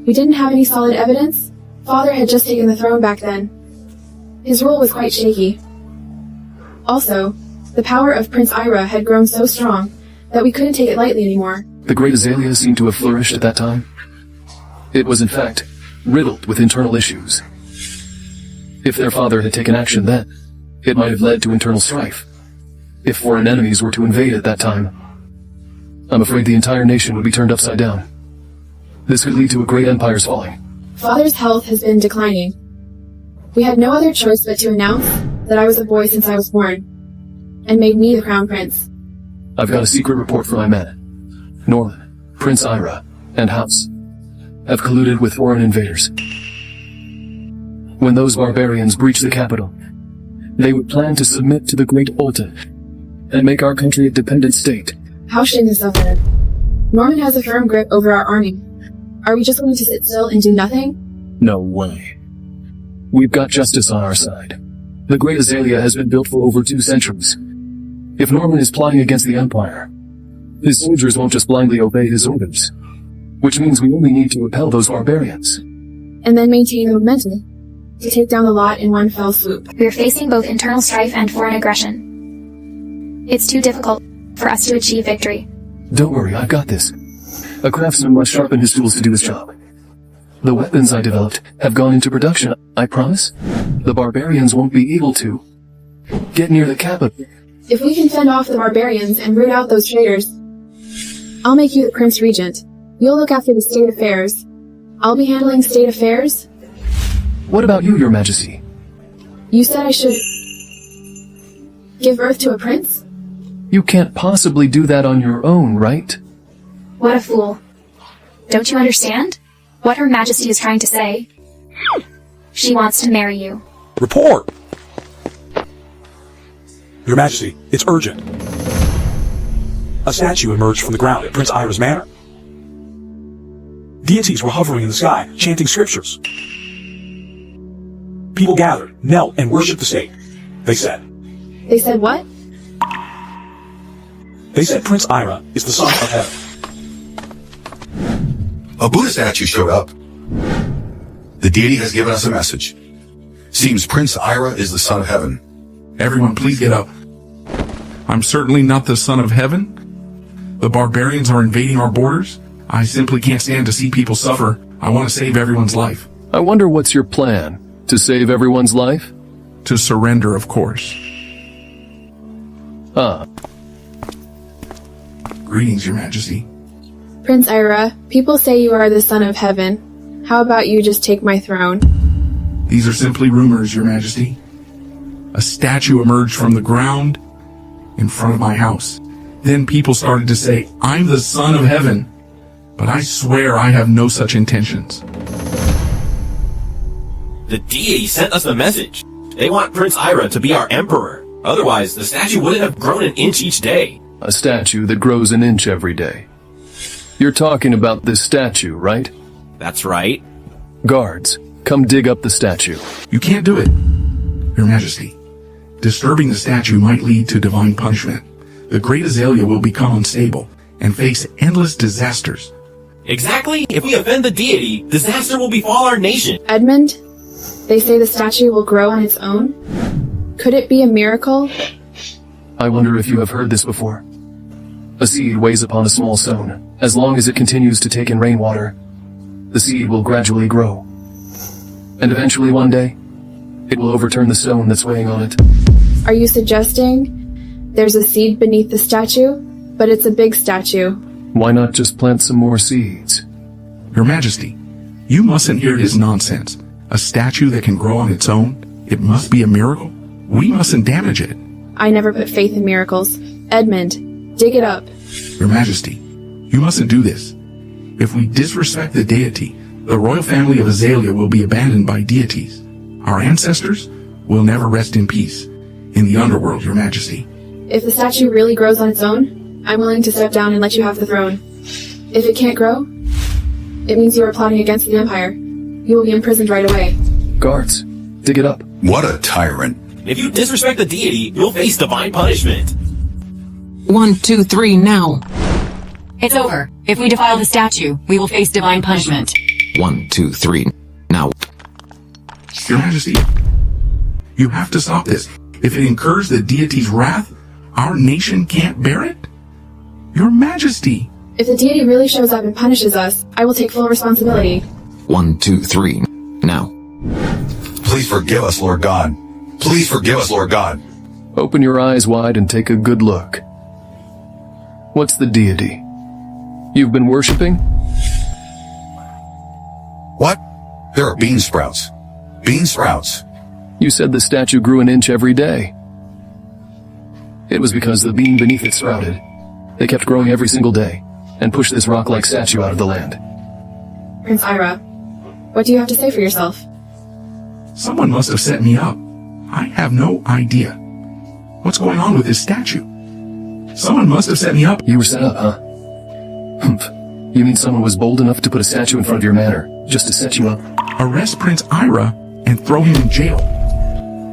We didn't have any solid evidence. Father had just taken the throne back then. His rule was quite shaky. Also, the power of Prince Ira had grown so strong that we couldn't take it lightly anymore. The Great Azalea seemed to have flourished at that time. It was in fact riddled with internal issues. If their father had taken action then, it might have led to internal strife. If foreign enemies were to invade at that time, I'm afraid the entire nation would be turned upside down. This could lead to a great empire's falling. Father's health has been declining. We had no other choice but to announce that I was a boy since I was born, and made me the Crown Prince. I've got a secret report from my men. Norman, Prince Ira, and House have colluded with foreign invaders. When those barbarians breach the capital, they would plan to submit to the Great Olten and make our country a dependent state. How shouldn't this happen? Norman has a firm grip over our army. Are we just going to sit still and do nothing? No way. We've got justice on our side. The Great Azalea has been built for over 2 centuries. If Norman is plotting against the Empire, his soldiers won't just blindly obey his orders. Which means we only need to repel those barbarians. And then maintain the momentum to take down the lot in one fell swoop. We are facing both internal strife and foreign aggression. It's too difficult for us to achieve victory. Don't worry, I've got this. A craftsman must sharpen his tools to do his job. The weapons I developed have gone into production, I promise. The barbarians won't be able to get near the capital. If we can fend off the barbarians and root out those traitors, I'll make you the Prince Regent. You'll look after the state affairs. I'll be handling state affairs. What about you, Your Majesty? You said I should give birth to a prince? You can't possibly do that on your own, right? What a fool. Don't you understand what Her Majesty is trying to say? She wants to marry you. Report! Your Majesty, it's urgent. A statue emerged from the ground at Prince Ira's manor. Deities were hovering in the sky, chanting scriptures. People gathered, knelt, and worshipped the state. They said. They said what? They said Prince Ira is the son of heaven. A Buddha statue showed up. The deity has given us a message. Seems Prince Ira is the son of heaven. Everyone, please get up. I'm certainly not the son of heaven. The barbarians are invading our borders. I simply can't stand to see people suffer. I want to save everyone's life. I wonder what's your plan? To save everyone's life? To surrender, of course. Greetings, Your Majesty. Prince Ira, people say you are the son of heaven. How about you just take my throne? These are simply rumors, Your Majesty. A statue emerged from the ground in front of my house. Then people started to say, I'm the son of heaven. But I swear I have no such intentions. The deity sent us a message. They want Prince Ira to be our emperor. Otherwise, the statue wouldn't have grown an inch each day. A statue that grows an inch every day. You're talking about this statue, right? That's right. Guards, come dig up the statue. You can't do it, Your Majesty. Disturbing the statue might lead to divine punishment. The great Azalea will become unstable and face endless disasters. Exactly. If we offend the deity, disaster will befall our nation. Edmund, they say the statue will grow on its own. Could it be a miracle? I wonder if you have heard this before. A seed weighs upon a small stone. As long as it continues to take in rainwater, the seed will gradually grow. And eventually one day, it will overturn the stone that's weighing on it. Are you suggesting there's a seed beneath the statue, but it's a big statue? Why not just plant some more seeds? Your Majesty, you mustn't hear his nonsense. A statue that can grow on its own, it must be a miracle. We mustn't damage it. I never put faith in miracles. Edmund, dig it up. Your Majesty, you mustn't do this. If we disrespect the deity, the royal family of Azalea will be abandoned by deities. Our ancestors will never rest in peace in the underworld, Your Majesty. If the statue really grows on its own, I'm willing to step down and let you have the throne. If it can't grow, it means you are plotting against the Empire. You will be imprisoned right away. Guards, dig it up. What a tyrant. If you disrespect the deity, you'll face divine punishment. 1, 2, 3, now. It's over. If we defile the statue, we will face divine punishment. 1, 2, 3, now. Your Majesty, you have to stop this. If it incurs the deity's wrath, our nation can't bear it. Your Majesty. If the deity really shows up and punishes us, I will take full responsibility. 1, 2, 3, now. Please forgive us, Lord God. Please forgive us, Lord God. Open your eyes wide and take a good look. What's the deity you've been worshipping? What? There are bean sprouts. Bean sprouts. You said the statue grew an inch every day. It was because the bean beneath it sprouted. They kept growing every single day and pushed this rock-like statue out of the land. Prince Ira, what do you have to say for yourself? Someone must have set me up. I have no idea. What's going on with this statue? Someone must have set me up. You were set up, huh? Humph. You mean someone was bold enough to put a statue in front of your manor, just to set you up? Arrest Prince Ira and throw him in jail.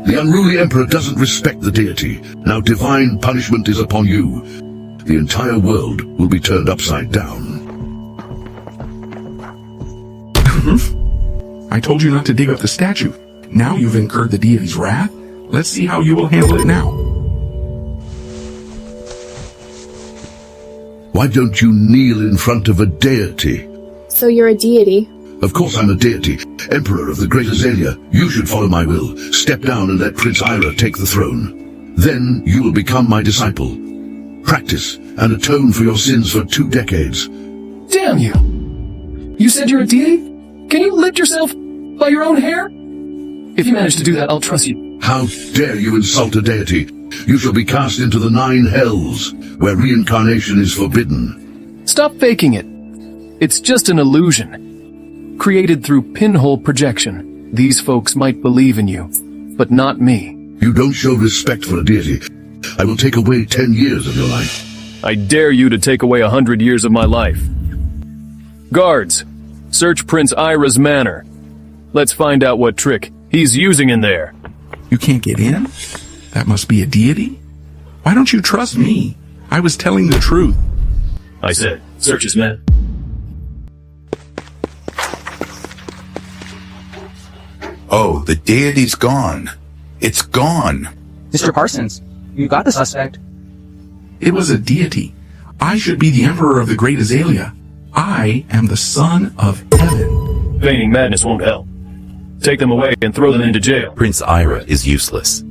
The unruly emperor doesn't respect the deity. Now divine punishment is upon you. The entire world will be turned upside down. I told you not to dig up the statue. Now you've incurred the deity's wrath. Let's see how you will handle it now. Why don't you kneel in front of a deity? So you're a deity? Of course I'm a deity, emperor of the Great Azalea. You should follow my will. Step down and let Prince Ira take the throne. Then you will become my disciple. Practice and atone for your sins for 2 decades. Damn you! You said you're a deity? Can you lift yourself by your own hair? If you manage to do that, I'll trust you. How dare you insult a deity? You shall be cast into the 9 hells, where reincarnation is forbidden. Stop faking it. It's just an illusion. Created through pinhole projection. These folks might believe in you, but not me. You don't show respect for a deity. I will take away 10 years of your life. I dare you to take away 100 years of my life. Guards, search Prince Ira's manor. Let's find out what trick he's using in there. You can't get in? That must be a deity? Why don't you trust me? I was telling the truth. I said, search his men. Oh, the deity's gone. It's gone. Mr. Parsons, you got the suspect. It was a deity. I should be the emperor of the great Azalea. I am the son of heaven. Feigning madness won't help. Take them away and throw them into jail. Prince Ira is useless.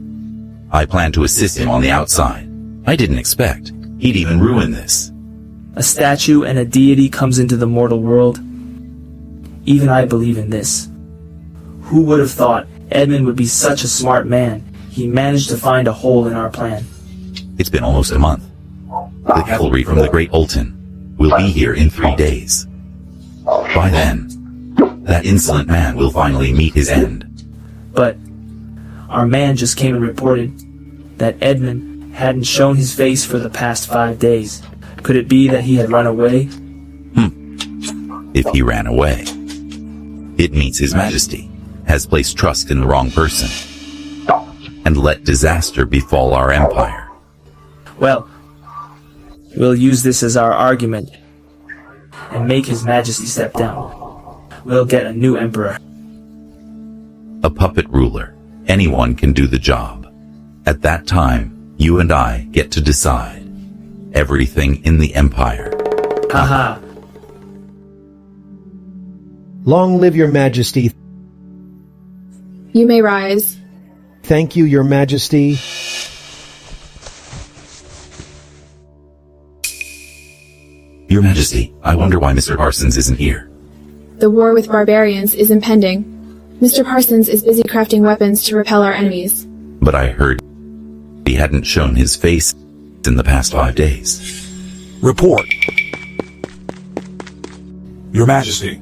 I plan to assist him on the outside. I didn't expect he'd even ruin this. A statue and a deity comes into the mortal world. Even I believe in this. Who would have thought Edmund would be such a smart man? He managed to find a hole in our plan. It's been almost a month. The cavalry from the Great Ultin will be here in 3 days. By then, that insolent man will finally meet his end. But our man just came and reported that Edmund hadn't shown his face for the past 5 days. Could it be that he had run away? If he ran away, it means His Majesty has placed trust in the wrong person and let disaster befall our empire. Well, we'll use this as our argument and make His Majesty step down. We'll get a new emperor. A puppet ruler. Anyone can do the job. At that time, you and I get to decide everything in the empire. Haha. Long live your majesty. You may rise. Thank you, your majesty. Your Majesty, I wonder why Mr. Parsons isn't here. The war with barbarians is impending. Mr. Parsons is busy crafting weapons to repel our enemies. But I heard he hadn't shown his face in the past 5 days. Report. Your Majesty,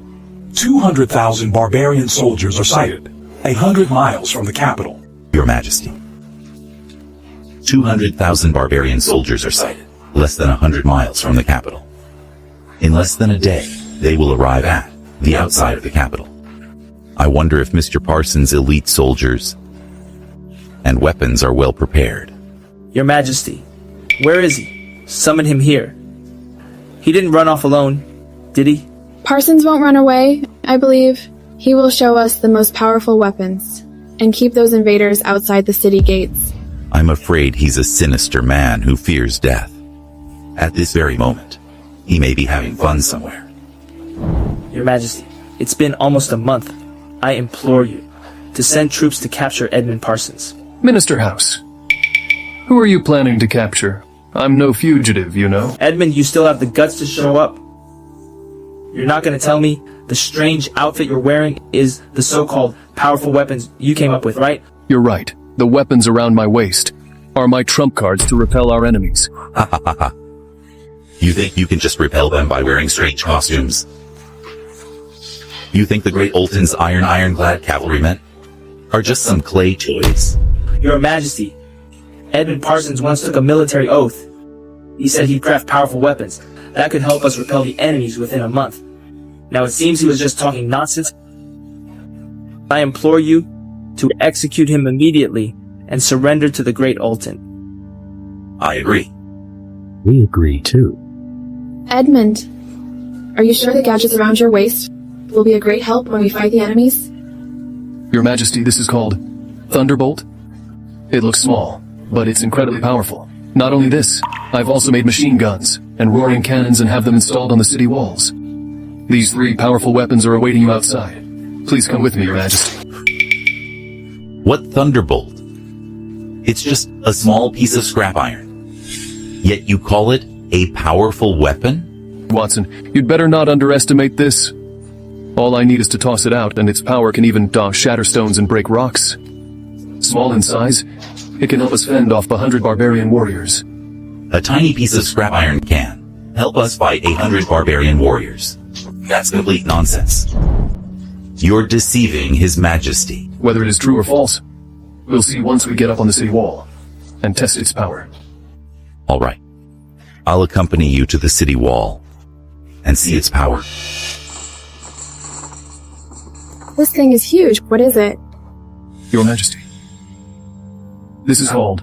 200,000 barbarian soldiers are sighted, 100 miles from the capital. Your Majesty, 200,000 barbarian soldiers are sighted, less than 100 miles from the capital. In less than a day, they will arrive at the outside of the capital. I wonder if Mr. Parsons' elite soldiers and weapons are well prepared. Your Majesty, where is he? Summon him here. He didn't run off alone, did he? Parsons won't run away, I believe. He will show us the most powerful weapons and keep those invaders outside the city gates. I'm afraid he's a sinister man who fears death. At this very moment, he may be having fun somewhere. Your Majesty, it's been almost a month. I implore you to send troops to capture Edmund Parsons. Minister House, who are you planning to capture? I'm no fugitive, you know. Edmund, you still have the guts to show up? You're not going to tell me the strange outfit you're wearing is the so-called powerful weapons you came up with, right? You're right. The weapons around my waist are my trump cards to repel our enemies. Ha ha ha ha. You think you can just repel them by wearing strange costumes? You think the Great Ultin's ironclad cavalrymen are just some clay toys? Your Majesty, Edmund Parsons once took a military oath. He said he'd craft powerful weapons that could help us repel the enemies within a month. Now it seems he was just talking nonsense. I implore you to execute him immediately and surrender to the Great Ultin. I agree. We agree too. Edmund, are you sure the gadgets around your waist will be a great help when we fight the enemies? Your Majesty, this is called Thunderbolt. It looks small, but it's incredibly powerful. Not only this, I've also made machine guns and roaring cannons and have them installed on the city walls. These 3 powerful weapons are awaiting you outside. Please come with me, Your Majesty. What Thunderbolt? It's just a small piece of scrap iron. Yet you call it a powerful weapon? Watson, you'd better not underestimate this. All I need is to toss it out, and its power can even shatter stones and break rocks. Small in size, it can help us fend off 100 barbarian warriors. A tiny piece of scrap iron can help us fight 100 barbarian warriors. That's complete nonsense. You're deceiving His Majesty. Whether it is true or false, we'll see once we get up on the city wall and test its power. All right. I'll accompany you to the city wall and see its power. This thing is huge. What is it? Your Majesty, this is called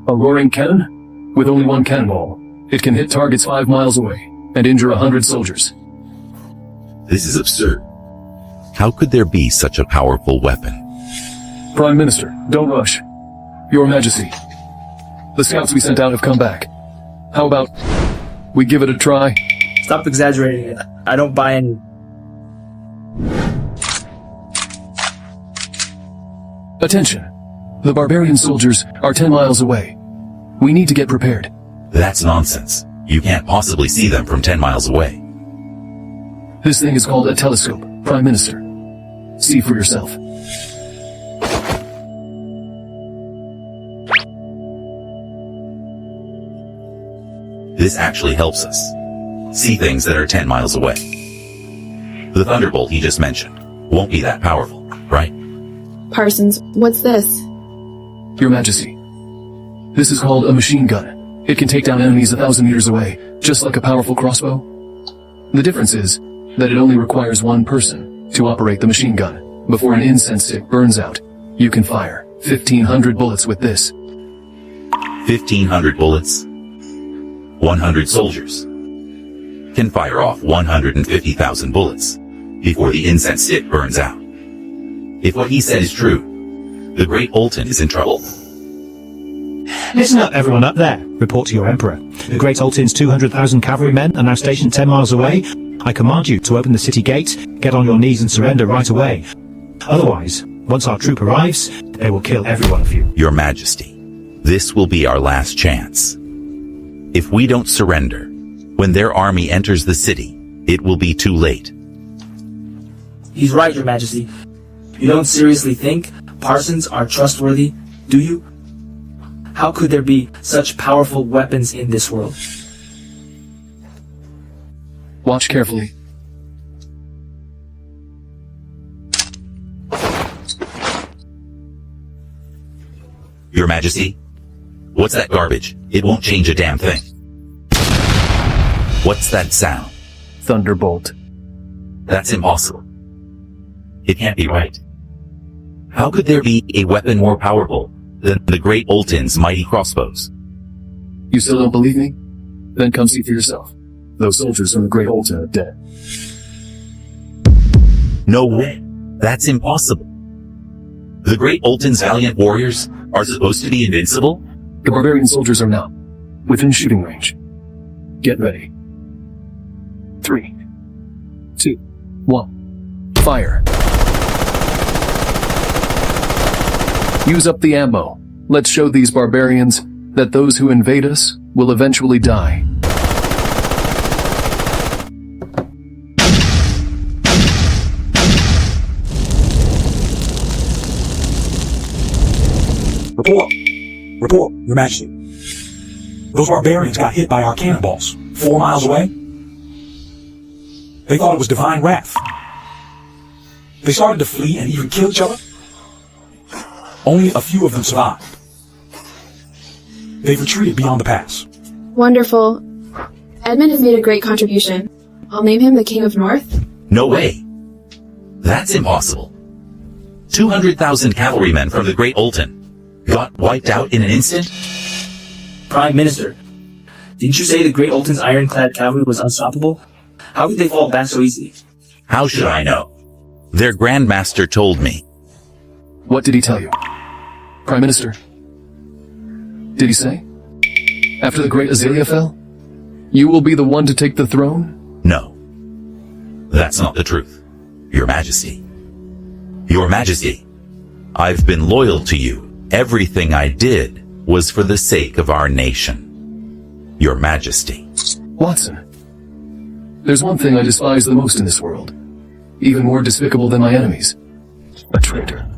a roaring cannon with only 1 cannonball. It can hit targets 5 miles away and injure 100 soldiers. This is absurd. How could there be such a powerful weapon? Prime Minister, don't rush. Your Majesty, the scouts we sent out have come back. How about we give it a try? Stop exaggerating it. I don't buy any. Attention. The barbarian soldiers are 10 miles away. We need to get prepared. That's nonsense. You can't possibly see them from 10 miles away. This thing is called a telescope, Prime Minister. See for yourself. This actually helps us see things that are 10 miles away. The thunderbolt he just mentioned won't be that powerful, right? Parsons, what's this? Your Majesty, this is called a machine gun. It can take down enemies 1,000 meters away, just like a powerful crossbow. The difference is that it only requires one person to operate the machine gun. Before an incense stick burns out, you can fire 1,500 bullets with this. 1,500 bullets? 100 soldiers can fire off 150,000 bullets before the incense stick burns out. If what he said is true, the great Olton is in trouble. Listen up, everyone up there. Report to your emperor. The great Oltin's 200,000 cavalrymen are now stationed 10 miles away. I command you to open the city gates, get on your knees and surrender right away. Otherwise, once our troop arrives, they will kill every one of you. Your Majesty, this will be our last chance. If we don't surrender, when their army enters the city, it will be too late. He's right, Your Majesty. You don't seriously think Parsons are trustworthy, do you? How could there be such powerful weapons in this world? Watch carefully. Your Majesty, what's that garbage? It won't change a damn thing. What's that sound? Thunderbolt. That's impossible. It can't be right. How could there be a weapon more powerful than the great Oltin's mighty crossbows? You still don't believe me? Then come see for yourself. Those soldiers from the great Oltin are dead. No way. That's impossible. The great Oltin's valiant warriors are supposed to be invincible? The barbarian soldiers are now within shooting range. Get ready. 3, 2, 1. Fire. Use up the ammo. Let's show these barbarians that those who invade us will eventually die. Report. Report, Your Majesty. Those barbarians got hit by our cannonballs 4 miles away. They thought it was divine wrath. They started to flee and even kill each other. Only a few of them survived. They've retreated beyond the pass. Wonderful. Edmund has made a great contribution. I'll name him the King of North. No way. That's impossible. 200,000 cavalrymen from the great Oltin got wiped out in an instant? Prime Minister, didn't you say the great Oltin's ironclad cavalry was unstoppable? How could they fall back so easily? How should I know? Their Grand Master told me. What did he tell you? Prime Minister? Did he say? After the great Azalea fell, you will be the one to take the throne? No. That's not the truth, Your Majesty. Your Majesty, I've been loyal to you. Everything I did was for the sake of our nation. Your Majesty. Watson, there's one thing I despise the most in this world, even more despicable than my enemies. A traitor.